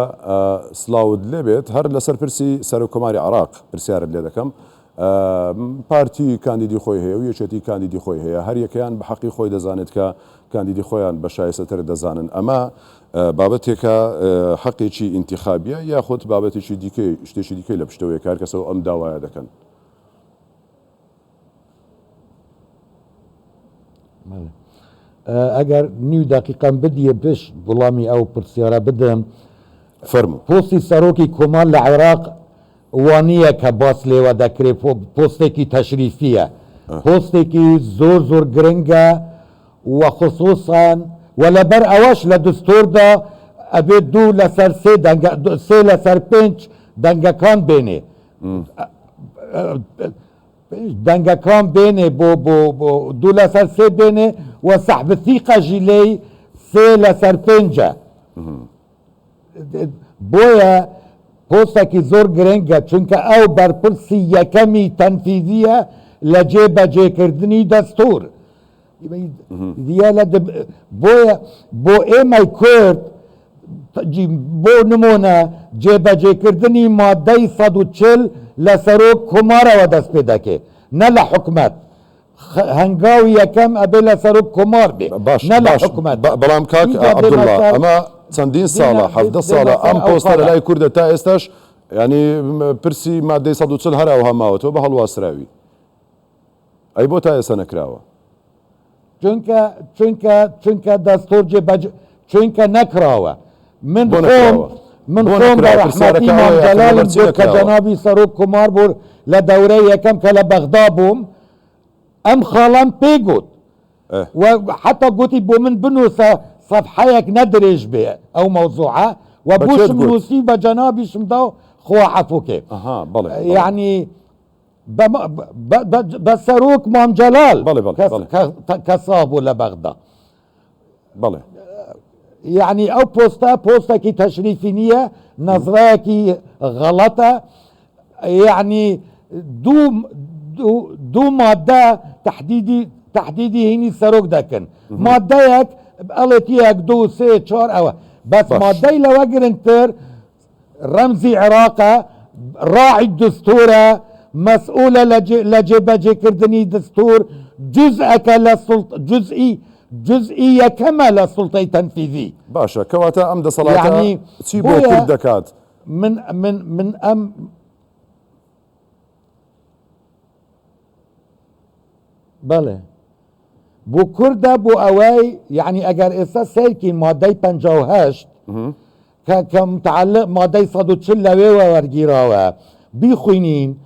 S1: سلااوت لێبێت هەر لەسەر پرسی سەرۆکۆماری عێراق پرسیارت لێ دەکەم پارتی کاندیدی خۆی هەیە و یەکێتی کاندیدی خۆی هەیە هەر یەکەیان بە حەقی خۆی دەزانێت کە کاندیدی خۆیان بە شایستەتر دەزانن ئەمە بابەتێکە حەقێکی ئینتیخابیە یاخود بابەتێکی دیکەی شتێکی دیکەی لە پشتەوەی کار کەسەوە ئەم داوایە دەکەن
S3: ئەگەر نیو دقیقەم بدیە پێش وڵامی ئەو پرسیارە بدەم
S1: فەرموو
S3: پۆستی سەرۆکی کۆمار لە عێراق وانییە کە باس لێوە دەکرێت پۆستێکی تەشریفیە پۆستێکی زۆر زۆر گرنگە و خصوصان و لەبەر ئەوەش لە دستوردا ئەبێت دوو لەسەر سێ لەسەر پێنج دەنگەکان بێنێ دەنگەکان بێنێ بۆ دوو لەسەر سێ بێنێ و سەحب ثیقە ژیلەی سێ لەسەر پێنجە بۆیە پۆستێکی زۆر گرنگە چونکە ئەو بەرپرسی یەکەمی تەنفیزیە لە جێبەجێکردنی دەستور بۆیە بۆ ئێمەی کورد بۆ نمونە جێبەجێکردنی مادەی 140 لە سەرۆک کۆمارەوە دەست پێ دەکێت نە لە حکومەت هەنگاوی یەکەم ئەبێ لە سەرۆک کۆمار بێ نە لە حکومەت
S1: بەڵام کاک عەبدوڵڵا چەندین ساڵە حەفدە ساڵە ئەم پۆستە لە لای کووردە تا ئێستاش ینی پرسی مادەی 140 هەراوها ماوەتەوە بە هەڵواسراوی ئەی بۆ تا ئێستا نەکراوە
S3: چونکە دەستۆر چونکە نەکراوە من
S1: بۆ
S3: خۆم
S1: نەکراوە
S3: من خۆم بە ڕەحمەتی مام جەلالم گوت کە جەنابی سەرۆک کومار بوو لە دەورەی یەکەم کە لە بەغدا بووم ئەم خاڵم پێ گوت و حتا گوتی بۆ من بنووسە صفحەیەک نەدرێژ بێ ئەو مەوزوعە و بوشم نووسی بە جەنابیشم دا و خوا عەفوکێ یعنی بە سەرۆک مام جەلال کەسا بوو لە بەغدا
S1: بەڵێ
S3: يعني او بوستكي تشريفي نية نظريكي غلطة يعني دو مادة تحديدي هني سروك دكن مادة يك قالت يك دو سي چار او بس مادة لو انتر رمزي عراقة راعي الدستورة مسؤولة لجبجي كردني دستور جزئية كما للسلطة التنفيذي
S1: باشا كواتا أم دەسەڵاتە يعني چی بۆ کورد دەکات
S3: من أم بله بو كردا بو أواي يعني أجر إسا سيركي مادي 58 كمتعلق مادي 140 وورجيراوا بيخوينين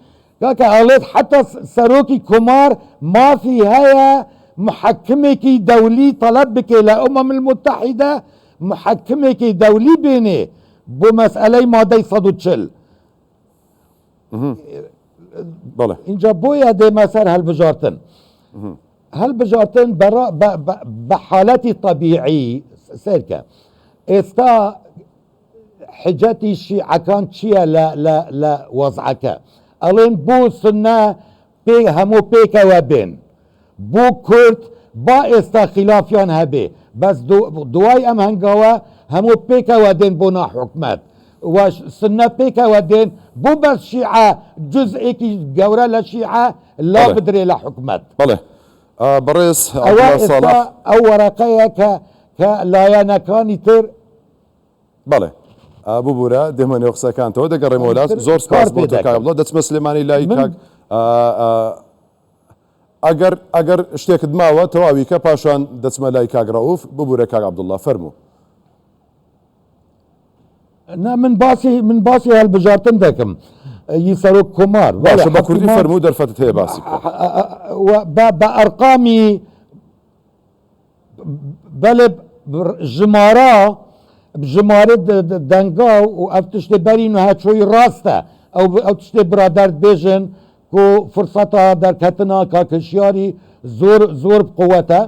S3: قالت حتى سروكي كومار ما في هيا محكمك دولي طلب بك للأمم المتحدة محكمك دولي بيني بمسألة مادي 140
S1: بله
S3: اینجا بویا دي مسار هالبجارتن بحالتي طبيعي سيركا استا حجتي الشيعة كان شيا لا وضعك الين بو سنة بي همو بيكا وبين بو كرد با استا خلافيان هبه بس دواي ام هنگاوا همو بيكا ودين بونا حكمت وسنة بيكا ودين بو بس شيعة جزء كي جورا لشيعة لا بدري لحكمت
S1: بله بريس
S3: او ورقية كلايانا كاني تر
S1: بله بوو بورە دێمەنێ قسەکانتەوە دەگەڕێمە وڵات زۆر سپاس بۆ تۆکایڵە دەچمە سلێمانی لای کاک ئەگەر شتێکت ماوە تەواویکە پاشان دەچمە لای کاک ڕەوف بوو بورە کاک عەبدوڵڵا فەرموو
S3: من باسی هەڵبژارتن دەکەم سەرۆک کۆمار
S1: باشە بە کوردی فەرموو دەرفەتت هەیە باسی
S3: بە ئەرقامی بەڵێ ژمارە دەنگا و ئەو تشتێ بەرین و هەچۆی ڕاستە ئەو تشتێ برادەر بێژن و فرسەتا دەرکەتنا کاکەشیاری زۆر قووەتە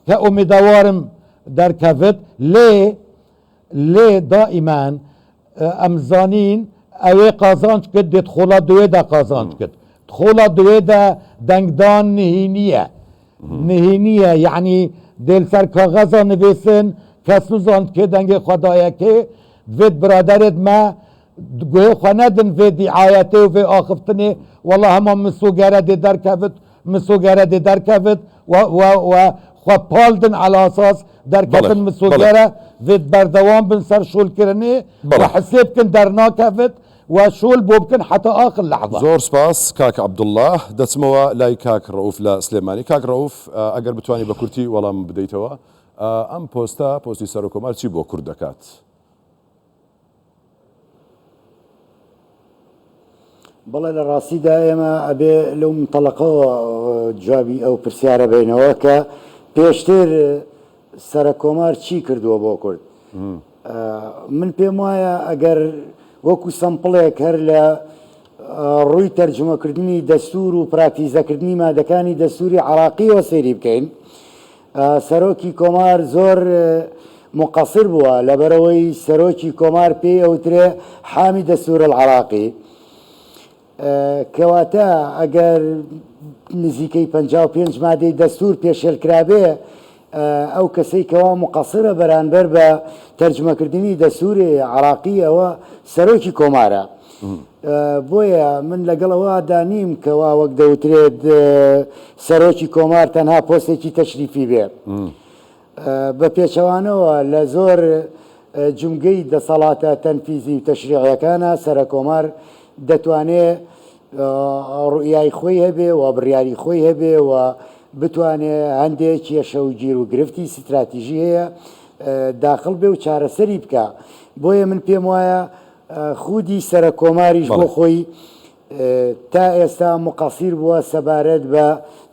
S3: کە ئومیدەوارم دەرکەوت لێ دائیمان ئەمزانین ئەوێ قازانج کرد دێت خۆڵا دوێدا قازانج کرد خۆڵا دوێدا دەنگدان نهێنیە یعنی دێل سەر کاغەزا نوێسن کەس نزاند کێ دەنگێ خۆدایەکێ دوێت برادەرێت مە گوێ خۆ نەدن vê دیعایەتê و vê axiftinê wala hema misûgere dê derkevit misûgere dê derkevit و xwe paldin ala asas derketin misûgere vê berdewam bin ser şûlkirinê و hisê bikin dernakevit و şûl بۆ bikin heta axir lehza
S1: زۆر سپاس کاک عەبدوڵڵا دەچمەوە لای کاک ڕەوف لە سلێمانی کاک ڕەوف ئەگەر بتوانی بە کورتی وەڵام بدەیتەوە ئەم پۆستی سەرۆکۆمار چی بۆ کورد دەکات
S4: بەڵێ لە ڕاستیدا ئێمە ئەبێ لەو منتەڵەقەوە جوابی ئەو پرسیارە بینەوە کە پێشتر سەرۆکۆمار چی کردووە بۆ کورد من پێم وایە ئەگەر وەکو سەمپڵێک هەر لە ڕووی تەرجمەکردنی دەستور و پراکتیزەکردنی مادەکانی دەستوری عراقیەوە سەیری بکەین سەرۆکی کۆمار زۆر مقەسر بووە لەبەرەوەی سەرۆکی کۆمار پێی ئەوترێ حامی دەستور العراقی کەواتە ئەگەر نزیکەی 55 مادەی دەستور پێشێلکرابێ ئەو کەسەی کەوا مقەسرە بەرامبەر بە تەرجمەکردنی دەستوری عراقی ئەوە سەرۆکی کۆمارە بۆیە من لەگەڵەوە دانیم کەوا وەک دەوترێت سەرۆکی کۆمار تەنها پۆستێکی تەشریفی بێ بە پێچەوانەوە لە زۆر جمگەی دەسەڵاتە تەنفیزی و تەشریعەکانە سەر کۆمار دەتوانێت ڕوئیای خۆی هەبێ و بڕیاری خۆی هەبێ و بتوانێت هەندێک کێشە و گیر و گرفتی استراتیژی هەیە داخل بێ و چارەسەری بکە. بۆیە من پێم وایە خودی سەر کۆماریش بۆ خۆی تا ئێستا مقەسیر بووە سەبارەت بە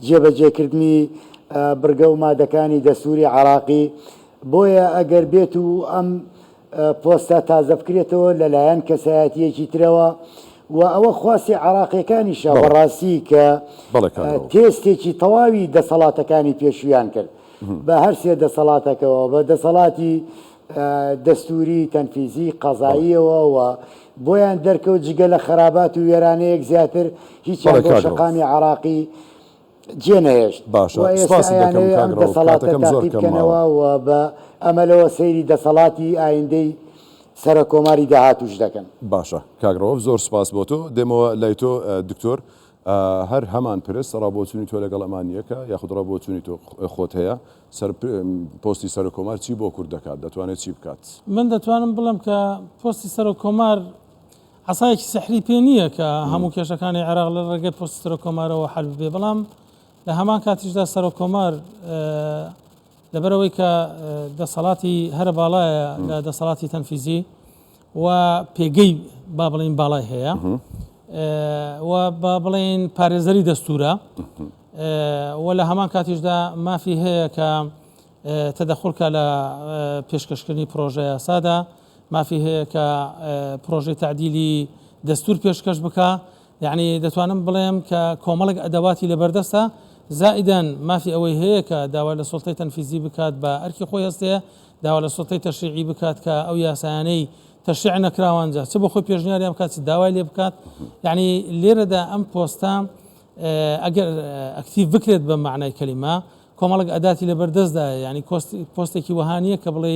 S4: جێبەجێکردنی بڕگە و مادەکانی دەستوری عراقی. بۆیە ئەگەر بێت و ئەم پۆستە تازە بکرێتەوە لەلایەن کەسایەتیەکی ترەوە و ئەوە خواستی عراقیەکانیشە بەڕاستی کە تێستێکی تەواوی دەسەڵاتەکانی پێشویان کرد بە هەر سێ دەسەڵاتەکەەوە بە دەسەڵاتی دەستوری تەنفیزی قەزاییەوە و بۆیان دەرکەوت جگە لە خراپات و وێرانەیەک زیاتر هیچیان بۆ شەقامی عراقی جێنەهێشت. ئەم دەسەڵاتە تاقی بکەنەوە و بە ئەمەلەوە سەیری دەسەڵاتی ئایندەی سەر کۆماری داهاتوش دەکەن.
S1: باشە کاگرۆڤ زۆر سپاس بۆ تۆ دێمەوە لای تۆ دکتۆر هەر هەمان پرس ڕابۆچوونی تۆ لەگەڵ ئەمانیەکە یاخود ڕابۆچوونی تۆ خۆت هەیە پۆستی سەر کۆمار چی بۆ کورد دەکات دەتوانێت چی بکات؟
S2: من دەتوانم بڵم کە پۆستی سەر کۆمار عسایەکی سەحری پێ نییە کە هەموو کێشەکانی عێراق لە ڕێگەی پۆستی سەر کۆمارەوە حەل بێ، بەڵام لە هەمان کاتیشدا سەر کۆمار لەبەرەوەی کە دەسەڵاتی هەرە باڵایە لە دەسەڵاتی تەنفیزی و پێگەی با بڵین باڵای هەیە و با بڵین پارێزەری دەستورە و لە هەمان کاتیشدا مافی هەیە کە تەدەخڵکە لە پێشکەشکردنی پرۆژە یاسادا، مافی هەیە کە پرۆژەی تعدیلی دەستور پێشکەش بکە. یعنی دەتوانم بڵێم کە کۆمەڵێک ئەدەواتی لەبەردەستە زائیدەن مافی ئەوەی هەیە کە داوای لە سوڵتەی تەنفیزی بکات بە ئەرکی خۆی هەستەیە، داوا لە سوڵتەی تەشریعی بکات کە ئەو یاسایانەی تەشریع نەکراوانجا چ بۆ خۆی پێشنیاریان بکات چ داوای لێ بکات. یعنی لێرەدا ئەم پۆستە ئەگەر ئەکتیڤ بکرێت بە معنای کەلیمە کۆمەڵێک ئەداتی لەبەردەستدا، ینی پۆستێکی وەهانیە کە بڵێ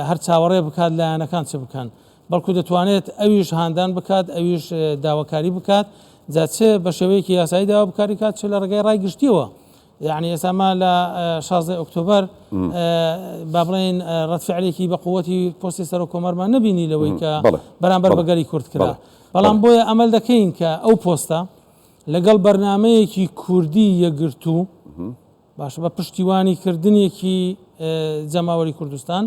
S2: هەر چاوەڕێ بکات لایەنەکان چ بکەن، بەڵکو دەتوانێت ئەویش هاندان بکات ئەویش داواکاری بکات جاچێ بە شێوەیەکی یاسایی داوا بکاری کات چ لە ڕێگەی ڕای گشتیەوە. یعنی ئێساما لە 16 ئۆکتۆبەر با بڵێن ڕەتفعلێکی بە قووەتی پۆستی سەر کۆمارمان نبینی لەوەی کە بەرامبەر بەگەری کورد کرا، بەڵام بۆیە ئەمەل دەکەین کە ئەو پۆستە لەگەڵ بەرنامەیەکی کوردی یەکگرتوو باشە بە پشتیوانی کردنێکی جەماوەری کوردستان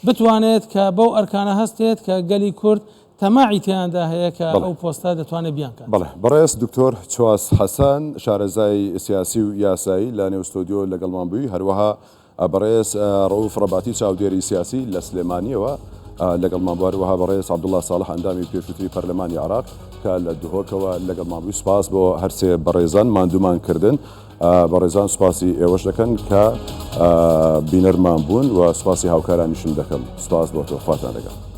S2: بتوانێت کە بەو ئەرکانە هەستێت کە گەلی کورد تەماعی تیاندا هەیە کە ئەو پۆستە دەتوانێت بیانکات.
S1: بەڵێ بەڕێز دکتۆر چواس حەسەن شارەزای سیاسی و یاسایی لە نێو ستۆدیۆ لەگەڵمان بووی، هەروەها بەڕێز ڕەوف ڕەباتی چاودێری سیاسی لە سلێمانیەوە لەگەڵمان بووەوەها بەڕێز عەبدوڵڵا ساڵح ئەندامی پێشووتری پەرلەمانی عێراق کە لە دهۆکەوە لەگەڵمان بووی. سپاس بۆ هەرسێ بەڕێزان ماندوومان کردن. بەڕێزان سوپاسی ئێوەش دەکەن کە بینەرمان بوون و سوپاسی هاوکارانیشم دەکەم. سپاس بۆ تۆ خواتان لەگەڵ.